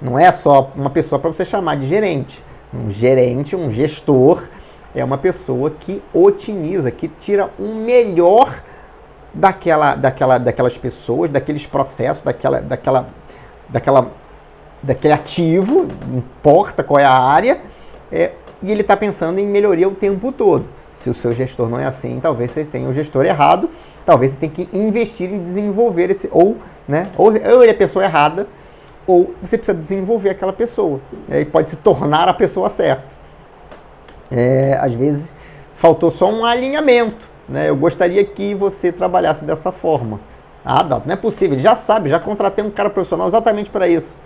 A: Não é só uma pessoa para você chamar de gerente. Um gerente, um gestor, é uma pessoa que otimiza, que tira o melhor daquelas pessoas, daqueles processos, daquele ativo, não importa qual é a área, e ele está pensando em melhoria o tempo todo. Se o seu gestor não é assim, talvez você tenha o gestor errado, talvez você tenha que investir em desenvolver ou ele é a pessoa errada, ou você precisa desenvolver aquela pessoa. Ele pode se tornar a pessoa certa. Às vezes, faltou só um alinhamento. Né? Eu gostaria que você trabalhasse dessa forma. Dalton, não é possível. Ele já sabe, já contratei um cara profissional exatamente para isso.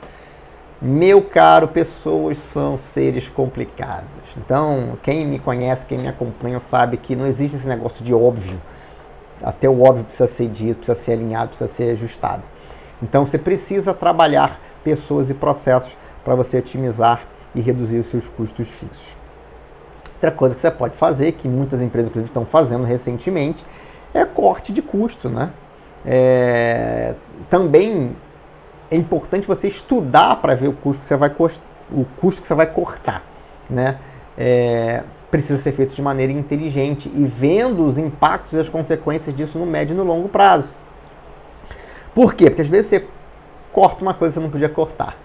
A: Meu caro, pessoas são seres complicados. Então, quem me conhece, quem me acompanha, sabe que não existe esse negócio de óbvio. Até o óbvio precisa ser dito, precisa ser alinhado, precisa ser ajustado. Então, você precisa trabalhar pessoas e processos para você otimizar e reduzir os seus custos fixos. Outra coisa que você pode fazer, que muitas empresas inclusive estão fazendo recentemente, é corte de custo, né? Também é importante você estudar para ver o custo que você vai cortar, né? Precisa ser feito de maneira inteligente e vendo os impactos e as consequências disso no médio e no longo prazo. Por quê? Porque às vezes você corta uma coisa que você não podia cortar.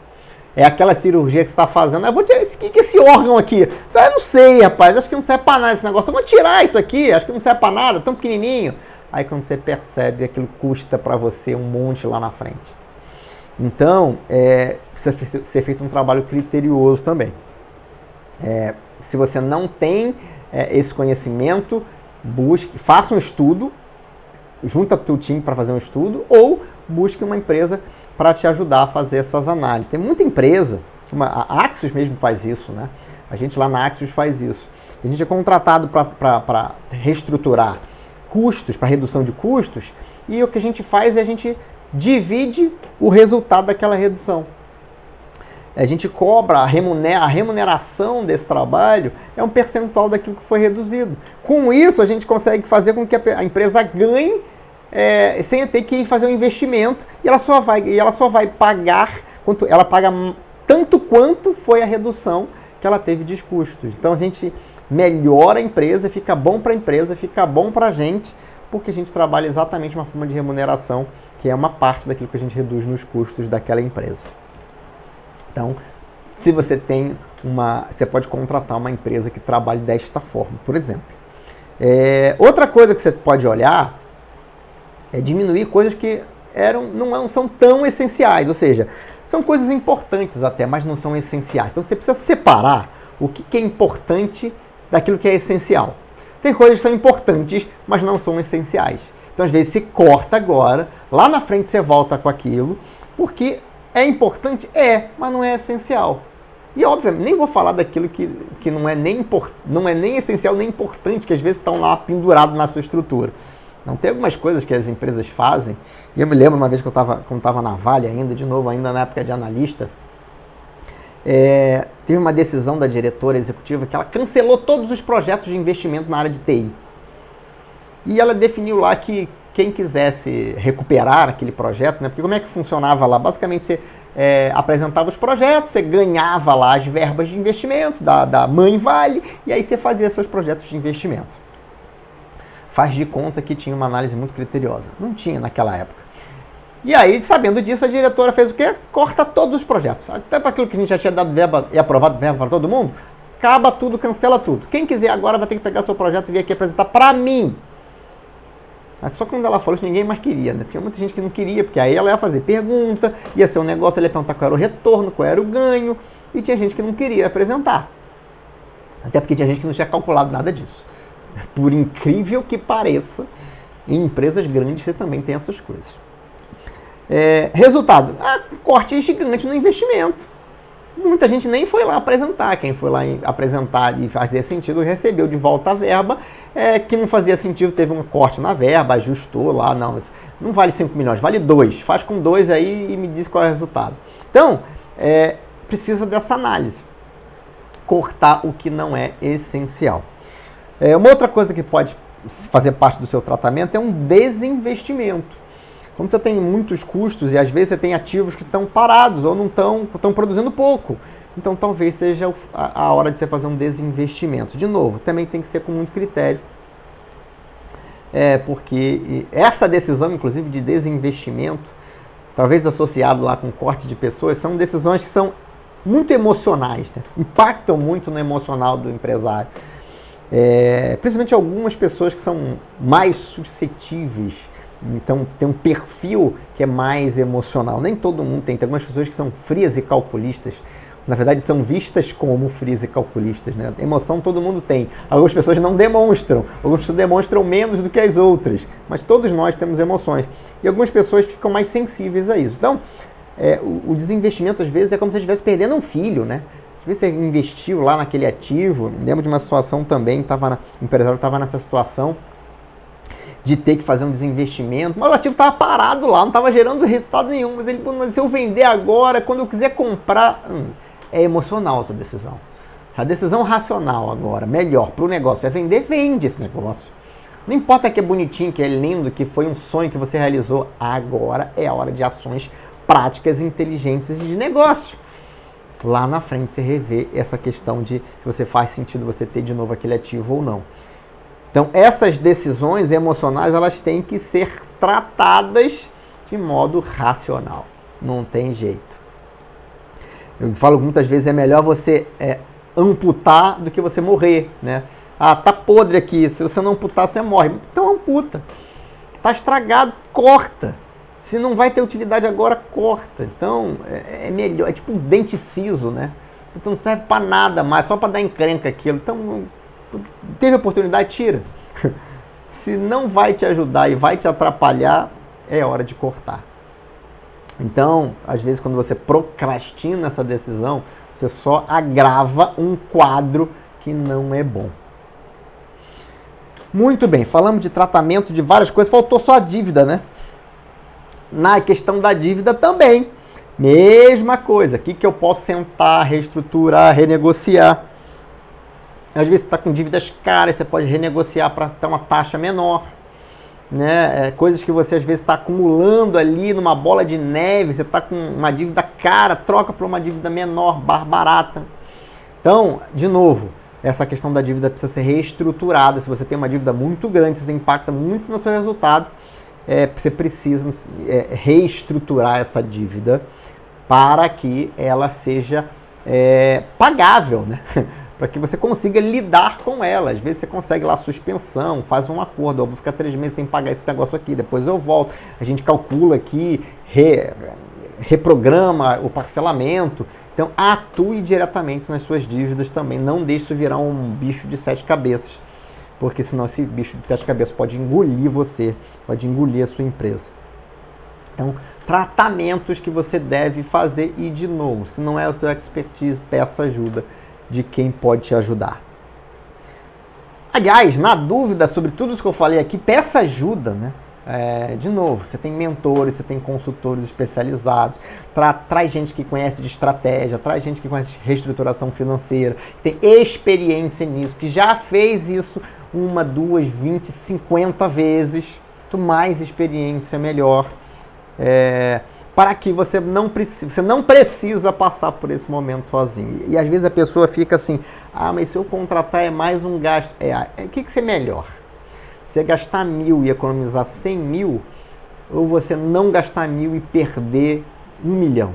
A: É aquela cirurgia que você está fazendo. Eu vou tirar o que é esse órgão aqui? Então, eu não sei, rapaz. Acho que não serve para nada esse negócio. Eu vou tirar isso aqui. Acho que não serve para nada. Tão pequenininho. Aí, quando você percebe, aquilo custa para você um monte lá na frente. Então, precisa ser feito um trabalho criterioso também. Se você não tem esse conhecimento, faça um estudo. Junta o time para fazer um estudo. Ou busque uma empresa para te ajudar a fazer essas análises. Tem muita empresa, a Axios mesmo faz isso, né? A gente lá na Axios faz isso. A gente é contratado para reestruturar custos, para redução de custos, e o que a gente faz é a gente divide o resultado daquela redução. A gente cobra, a remuneração desse trabalho é um percentual daquilo que foi reduzido. Com isso, a gente consegue fazer com que a empresa ganhe sem ter que fazer um investimento, e ela só vai pagar, ela paga tanto quanto foi a redução que ela teve de custos. Então a gente melhora a empresa, fica bom para a empresa, fica bom para a gente, porque a gente trabalha exatamente uma forma de remuneração que é uma parte daquilo que a gente reduz nos custos daquela empresa. Então, se você você pode contratar uma empresa que trabalhe desta forma, por exemplo. Outra coisa que você pode olhar é diminuir coisas que não são tão essenciais, ou seja, são coisas importantes até, mas não são essenciais. Então você precisa separar o que é importante daquilo que é essencial. Tem coisas que são importantes, mas não são essenciais. Então às vezes você corta agora, lá na frente você volta com aquilo, porque é importante? mas não é essencial. E obviamente, nem vou falar daquilo que não é nem essencial nem importante, que às vezes estão lá pendurados na sua estrutura. Não, tem algumas coisas que as empresas fazem, e eu me lembro uma vez que quando estava na Vale ainda na época de analista, teve uma decisão da diretora executiva que ela cancelou todos os projetos de investimento na área de TI. E ela definiu lá que quem quisesse recuperar aquele projeto, né, porque como é que funcionava lá? Basicamente você apresentava os projetos, você ganhava lá as verbas de investimento da mãe Vale, e aí você fazia seus projetos de investimento. Faz de conta que tinha uma análise muito criteriosa. Não tinha naquela época. E aí, sabendo disso, a diretora fez o quê? Corta todos os projetos. Até para aquilo que a gente já tinha dado verba e aprovado verba para todo mundo, acaba tudo, cancela tudo. Quem quiser agora vai ter que pegar seu projeto e vir aqui apresentar para mim. Mas só quando ela falou isso, ninguém mais queria, né? Tinha muita gente que não queria, porque aí ela ia fazer pergunta, ia ser um negócio, ela ia perguntar qual era o retorno, qual era o ganho, e tinha gente que não queria apresentar. Até porque tinha gente que não tinha calculado nada disso. Por incrível que pareça, em empresas grandes você também tem essas coisas. Resultado, corte gigante no investimento. Muita gente nem foi lá apresentar. Quem foi lá apresentar e fazia sentido recebeu de volta a verba. Que não fazia sentido, teve um corte na verba, ajustou lá. Não vale 5 milhões, vale 2. Faz com 2 aí e me diz qual é o resultado. Então, precisa dessa análise. Cortar o que não é essencial. Uma outra coisa que pode fazer parte do seu tratamento é um desinvestimento. Quando você tem muitos custos e às vezes você tem ativos que estão parados ou não estão produzindo pouco. Então talvez seja a hora de você fazer um desinvestimento. De novo, também tem que ser com muito critério. porque essa decisão, inclusive, de desinvestimento, talvez associado lá com corte de pessoas, são decisões que são muito emocionais, né? Impactam muito no emocional do empresário. Principalmente algumas pessoas que são mais suscetíveis, então tem um perfil que é mais emocional. Nem todo mundo tem algumas pessoas que são frias e calculistas. Na verdade, são vistas como frias e calculistas, né? Emoção todo mundo tem. Algumas pessoas não demonstram. Algumas pessoas demonstram menos do que as outras. Mas todos nós temos emoções. E algumas pessoas ficam mais sensíveis a isso. Então, o desinvestimento, às vezes, é como se você estivesse perdendo um filho, né? Às vezes você investiu lá naquele ativo. Lembro de uma situação também, o empresário estava nessa situação de ter que fazer um desinvestimento, mas o ativo estava parado lá, não estava gerando resultado nenhum. Mas se eu vender agora, quando eu quiser comprar... É emocional essa decisão. A decisão racional agora, melhor para o negócio é vender, vende esse negócio. Não importa que é bonitinho, que é lindo, que foi um sonho que você realizou. Agora é a hora de ações práticas, inteligentes e de negócio. Lá na frente você revê essa questão de se você faz sentido você ter de novo aquele ativo ou não. Então essas decisões emocionais, elas têm que ser tratadas de modo racional. Não tem jeito. Eu falo que muitas vezes é melhor você amputar do que você morrer, né? Ah, tá podre aqui, se você não amputar, você morre. Então amputa. Tá estragado, corta. Se não vai ter utilidade agora, corta. Então é melhor, é tipo um dente ciso, né? Então não serve para nada mais, só para dar encrenca aquilo. Então, teve oportunidade, tira. Se não vai te ajudar e vai te atrapalhar, é hora de cortar. Então, às vezes, quando você procrastina essa decisão, você só agrava um quadro que não é bom. Muito bem, falamos de tratamento de várias coisas, faltou só a dívida, né? Na questão da dívida também, mesma coisa. O que eu posso sentar, reestruturar, renegociar? Às vezes você está com dívidas caras, você pode renegociar para ter uma taxa menor. Né? Coisas que você às vezes está acumulando ali numa bola de neve, você está com uma dívida cara, troca por uma dívida menor, barata. Então, de novo, essa questão da dívida precisa ser reestruturada. Se você tem uma dívida muito grande, isso impacta muito no seu resultado, você precisa reestruturar essa dívida para que ela seja pagável, né? Para que você consiga lidar com ela. Às vezes você consegue lá suspensão, faz um acordo, eu vou ficar 3 meses sem pagar esse negócio aqui, depois eu volto. A gente calcula aqui, reprograma o parcelamento. Então atue diretamente nas suas dívidas também. Não deixe isso virar um bicho de 7 cabeças, porque senão esse bicho de 7 cabeças pode engolir você, pode engolir a sua empresa. Então, tratamentos que você deve fazer e, de novo, se não é o seu expertise, peça ajuda de quem pode te ajudar. Aliás, na dúvida sobre tudo isso que eu falei aqui, peça ajuda, né? De novo, você tem mentores, você tem consultores especializados, traz gente que conhece de estratégia, traz gente que conhece de reestruturação financeira, que tem experiência nisso, que já fez isso 1, 2, 20, 50 vezes. Quanto mais experiência, melhor. Para que você não precisa passar por esse momento sozinho. E às vezes a pessoa fica assim, mas se eu contratar é mais um gasto. O que você é melhor? Você gastar 1.000 e economizar 100.000, ou você não gastar 1.000 e perder 1 milhão?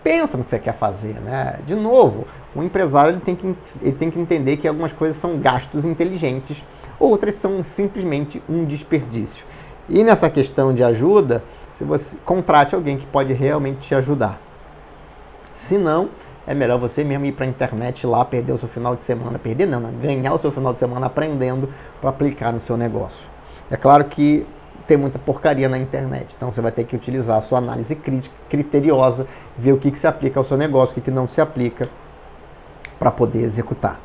A: Pensa no que você quer fazer, né? De novo, o empresário ele tem que entender que algumas coisas são gastos inteligentes, outras são simplesmente um desperdício. E nessa questão de ajuda, se você contrate alguém que pode realmente te ajudar. Se não, é melhor você mesmo ir para a internet lá, perder o seu final de semana, ganhar o seu final de semana aprendendo para aplicar no seu negócio. É claro que tem muita porcaria na internet, então você vai ter que utilizar a sua análise crítica, criteriosa, ver o que se aplica ao seu negócio, o que não se aplica, para poder executar.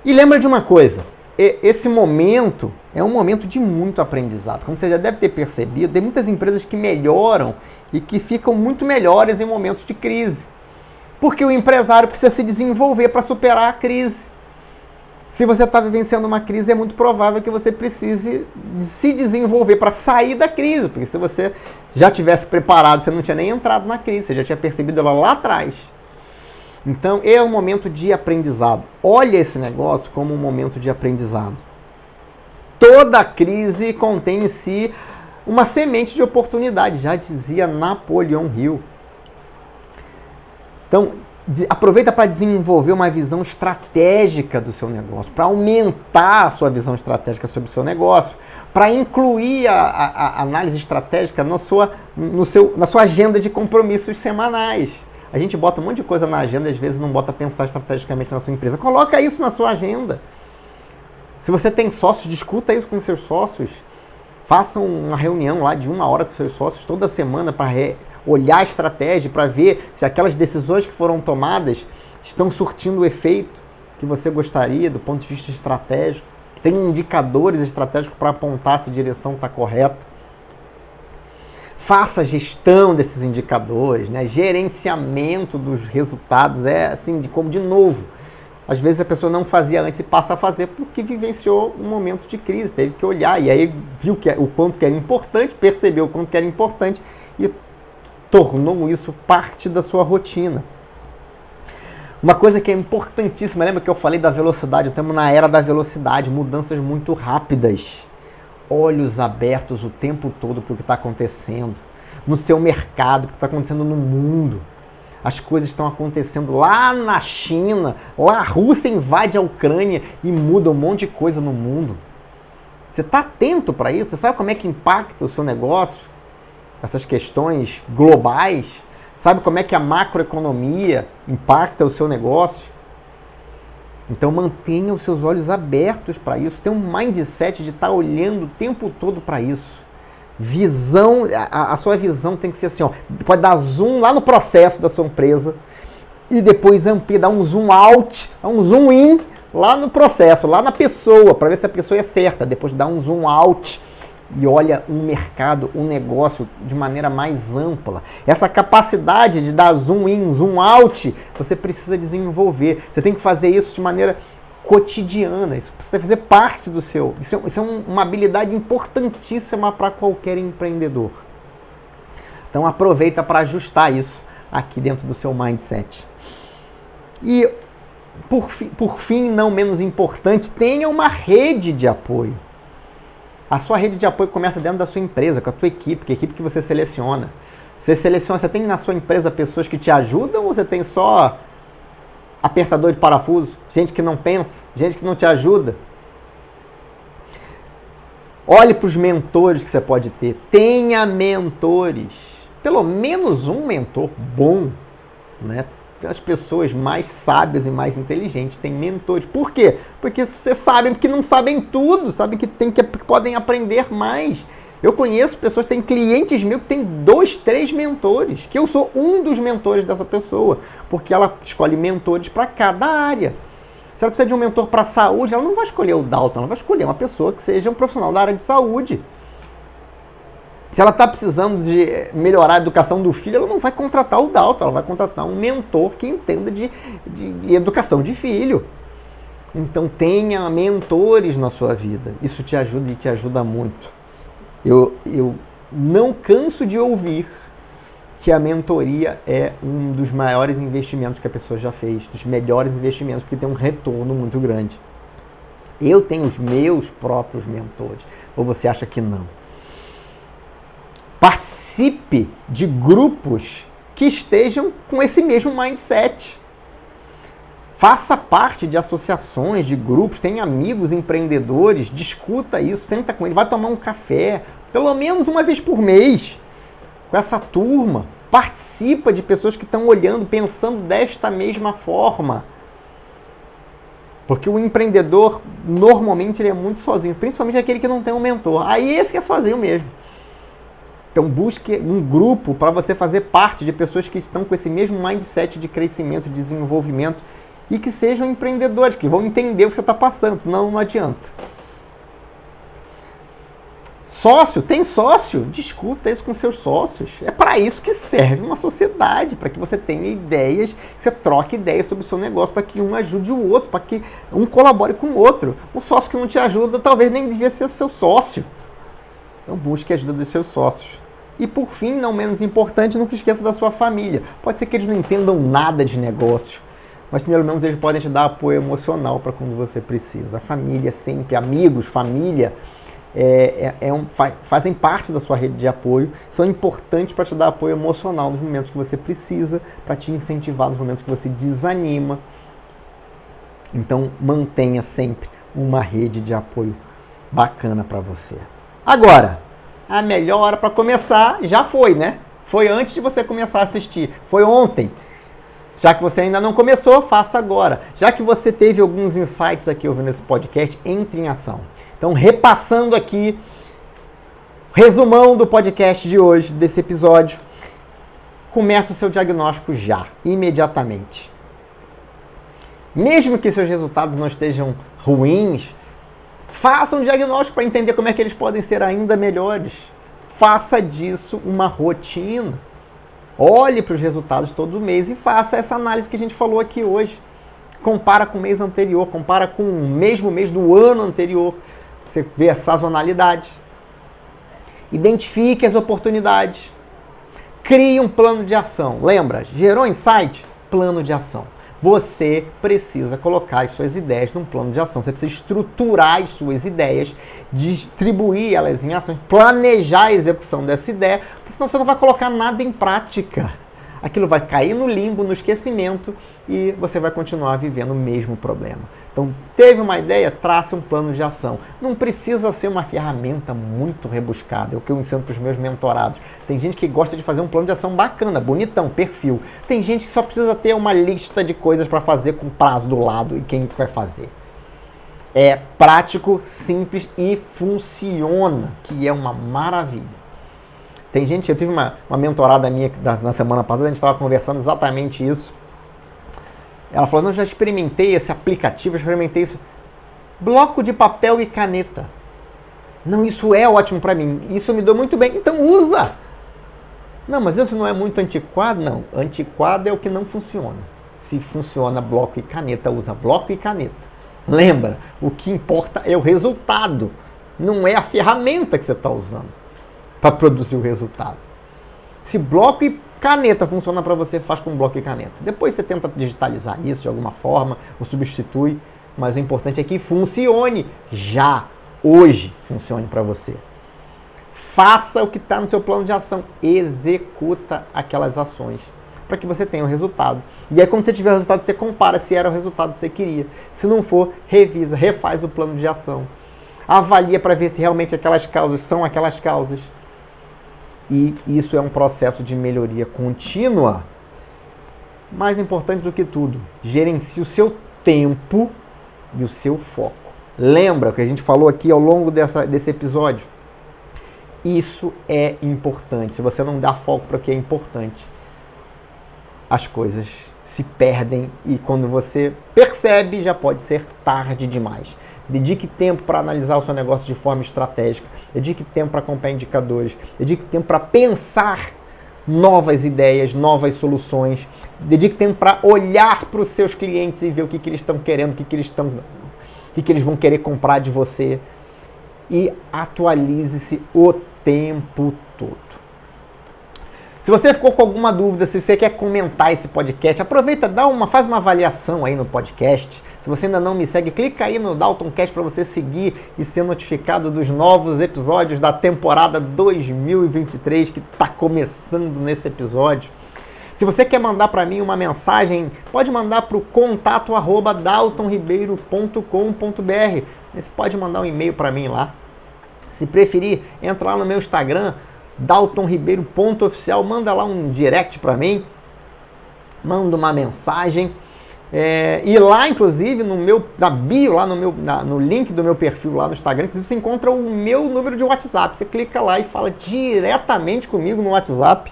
A: E lembra de uma coisa, esse momento é um momento de muito aprendizado. Como você já deve ter percebido, tem muitas empresas que melhoram e que ficam muito melhores em momentos de crise. Porque o empresário precisa se desenvolver para superar a crise. Se você está vivenciando uma crise, é muito provável que você precise se desenvolver para sair da crise. Porque se você já tivesse preparado, você não tinha nem entrado na crise, você já tinha percebido ela lá atrás. Então, é um momento de aprendizado. Olha esse negócio como um momento de aprendizado. Toda crise contém em si uma semente de oportunidade, já dizia Napoleão Hill. Então, aproveita para desenvolver uma visão estratégica do seu negócio, para aumentar a sua visão estratégica sobre o seu negócio, para incluir a análise estratégica na sua agenda de compromissos semanais. A gente bota um monte de coisa na agenda, às vezes não bota pensar estrategicamente na sua empresa. Coloca isso na sua agenda. Se você tem sócios, discuta isso com os seus sócios. Façam uma reunião lá de 1 hora com os seus sócios toda semana para olhar a estratégia, para ver se aquelas decisões que foram tomadas estão surtindo o efeito que você gostaria do ponto de vista estratégico. Tem indicadores estratégicos para apontar se a direção está correta. Faça gestão desses indicadores, né? Gerenciamento dos resultados. É assim, de novo, às vezes a pessoa não fazia antes e passa a fazer porque vivenciou um momento de crise, teve que olhar e aí viu o quanto que era importante, percebeu o quanto que era importante e tornou isso parte da sua rotina. Uma coisa que é importantíssima, lembra que eu falei da velocidade? Estamos na era da velocidade, mudanças muito rápidas. Olhos abertos o tempo todo para o que está acontecendo no seu mercado, o que está acontecendo no mundo. As coisas estão acontecendo lá na China, lá a Rússia invade a Ucrânia e muda um monte de coisa no mundo. Você está atento para isso? Você sabe como é que impacta o seu negócio? Essas questões globais? Sabe como é que a macroeconomia impacta o seu negócio? Então mantenha os seus olhos abertos para isso. Tem um mindset de estar olhando o tempo todo para isso. Visão, a sua visão tem que ser assim, ó, pode dar zoom lá no processo da sua empresa e depois amplia, dar um zoom out, um zoom in lá no processo, lá na pessoa, para ver se a pessoa é certa. Depois dá um zoom out e olha um mercado, um negócio de maneira mais ampla. Essa capacidade de dar zoom in, zoom out, você precisa desenvolver. Você tem que fazer isso de maneira cotidiana. Isso precisa fazer parte do seu... Isso é uma habilidade importantíssima para qualquer empreendedor. Então aproveita para ajustar isso aqui dentro do seu mindset. E, por fim, não menos importante, tenha uma rede de apoio. A sua rede de apoio começa dentro da sua empresa, com a tua equipe, que é a equipe que você seleciona. Você tem na sua empresa pessoas que te ajudam ou você tem só apertador de parafuso? Gente que não pensa, gente que não te ajuda? Olhe para os mentores que você pode ter. Tenha mentores. Pelo menos um mentor bom, né? As pessoas mais sábias e mais inteligentes têm mentores. Por quê? Porque vocês sabem que não sabem tudo, sabem que podem aprender mais. Eu conheço pessoas, tem clientes meus que têm 2, 3 mentores, que eu sou um dos mentores dessa pessoa, porque ela escolhe mentores para cada área. Se ela precisa de um mentor para a saúde, ela não vai escolher o Dalton, ela vai escolher uma pessoa que seja um profissional da área de saúde. Se ela está precisando de melhorar a educação do filho, ela não vai contratar o Dalton, ela vai contratar um mentor que entenda de educação de filho. Então tenha mentores na sua vida. Isso te ajuda e te ajuda muito. Eu não canso de ouvir que a mentoria é um dos maiores investimentos que a pessoa já fez, dos melhores investimentos, porque tem um retorno muito grande. Eu tenho os meus próprios mentores. Ou você acha que não? Participe de grupos que estejam com esse mesmo mindset. Faça parte de associações, de grupos, tenha amigos empreendedores, discuta isso, senta com ele, vai tomar um café, pelo menos uma vez por mês, com essa turma. Participa de pessoas que estão olhando, pensando desta mesma forma. Porque o empreendedor, normalmente, ele é muito sozinho, principalmente aquele que não tem um mentor. Aí esse que é sozinho mesmo. Então busque um grupo para você fazer parte de pessoas que estão com esse mesmo mindset de crescimento, de desenvolvimento e que sejam empreendedores, que vão entender o que você está passando, senão não adianta. Sócio, tem sócio? Discuta isso com seus sócios. É para isso que serve uma sociedade, para que você tenha ideias, você troque ideias sobre o seu negócio, para que um ajude o outro, para que um colabore com o outro. Um sócio que não te ajuda talvez nem devia ser seu sócio. Então busque a ajuda dos seus sócios. E por fim, não menos importante, nunca esqueça da sua família. Pode ser que eles não entendam nada de negócio, mas pelo menos eles podem te dar apoio emocional para quando você precisa. A família sempre, amigos, família, fazem parte da sua rede de apoio, são importantes para te dar apoio emocional nos momentos que você precisa, para te incentivar nos momentos que você desanima. Então, mantenha sempre uma rede de apoio bacana para você. Agora, a melhor hora para começar já foi, né? Foi antes de você começar a assistir, foi ontem. Já que você ainda não começou, faça agora. Já que você teve alguns insights aqui ouvindo esse podcast, entre em ação. Então, repassando aqui, resumão do podcast de hoje, desse episódio, começa o seu diagnóstico já, imediatamente. Mesmo que seus resultados não estejam ruins, faça um diagnóstico para entender como é que eles podem ser ainda melhores. Faça disso uma rotina. Olhe para os resultados todo mês e faça essa análise que a gente falou aqui hoje. Compara com o mês anterior, compara com o mesmo mês do ano anterior. Você vê a sazonalidade. Identifique as oportunidades. Crie um plano de ação. Lembra? Gerou insight? Plano de ação. Você precisa colocar as suas ideias num plano de ação. Você precisa estruturar as suas ideias, distribuir elas em ações, planejar a execução dessa ideia, porque senão você não vai colocar nada em prática. Aquilo vai cair no limbo, no esquecimento, e você vai continuar vivendo o mesmo problema. Então, teve uma ideia? Trace um plano de ação. Não precisa ser uma ferramenta muito rebuscada. É o que eu ensino para os meus mentorados. Tem gente que gosta de fazer um plano de ação bacana, bonitão, perfil. Tem gente que só precisa ter uma lista de coisas para fazer com prazo do lado e quem vai fazer. É prático, simples e funciona, que é uma maravilha. Tem gente, eu tive uma mentorada minha na semana passada, a gente estava conversando exatamente isso. Ela falou, não, já experimentei esse aplicativo, já experimentei isso. Bloco de papel e caneta. Não, isso é ótimo para mim, isso me deu muito bem, então usa! Não, mas isso não é muito antiquado? Não, antiquado é o que não funciona. Se funciona bloco e caneta, usa bloco e caneta. Lembra, o que importa é o resultado, não é a ferramenta que você está usando para produzir o resultado. Se bloco e caneta funciona para você, faz com bloco e caneta. Depois você tenta digitalizar isso de alguma forma, ou substitui, mas o importante é que funcione já, hoje, funcione para você. Faça o que está no seu plano de ação, executa aquelas ações, para que você tenha o resultado. E aí quando você tiver o resultado, você compara se era o resultado que você queria. Se não for, revisa, refaz o plano de ação. Avalia para ver se realmente aquelas causas são aquelas causas. E isso é um processo de melhoria contínua. Mais importante do que tudo, gerencie o seu tempo e o seu foco. Lembra o que a gente falou aqui ao longo desse episódio? Isso é importante. Se você não dá foco para o que é importante, as coisas se perdem e quando você percebe, já pode ser tarde demais. Dedique tempo para analisar o seu negócio de forma estratégica. Dedique tempo para acompanhar indicadores. Dedique tempo para pensar novas ideias, novas soluções. Dedique tempo para olhar para os seus clientes e ver o que eles estão querendo, o que eles vão querer comprar de você. E atualize-se o tempo todo. Se você ficou com alguma dúvida, se você quer comentar esse podcast, aproveita, faz uma avaliação aí no podcast. Se você ainda não me segue, clica aí no DaltonCast para você seguir e ser notificado dos novos episódios da temporada 2023 que está começando nesse episódio. Se você quer mandar para mim uma mensagem, pode mandar para o contato@daltonribeiro.com.br. Você pode mandar um e-mail para mim lá. Se preferir, entra lá no meu Instagram, daltonribeiro.oficial, manda lá um direct para mim, manda uma mensagem, e lá inclusive na bio, lá no link do meu perfil lá no Instagram, inclusive você encontra o meu número de WhatsApp, você clica lá e fala diretamente comigo no WhatsApp,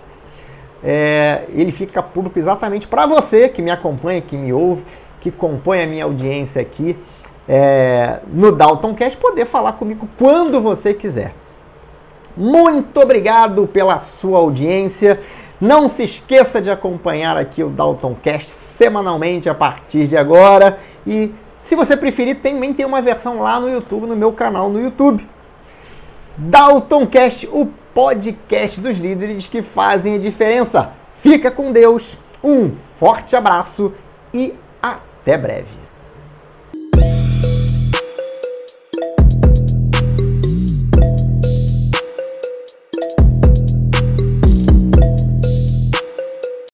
A: ele fica público exatamente para você que me acompanha, que me ouve, que compõe a minha audiência aqui no DaltonCast, poder falar comigo quando você quiser. Muito obrigado pela sua audiência. Não se esqueça de acompanhar aqui o DaltonCast semanalmente a partir de agora. E se você preferir, também tem uma versão lá no YouTube, no meu canal no YouTube. DaltonCast, o podcast dos líderes que fazem a diferença. Fica com Deus, um forte abraço e até Até breve.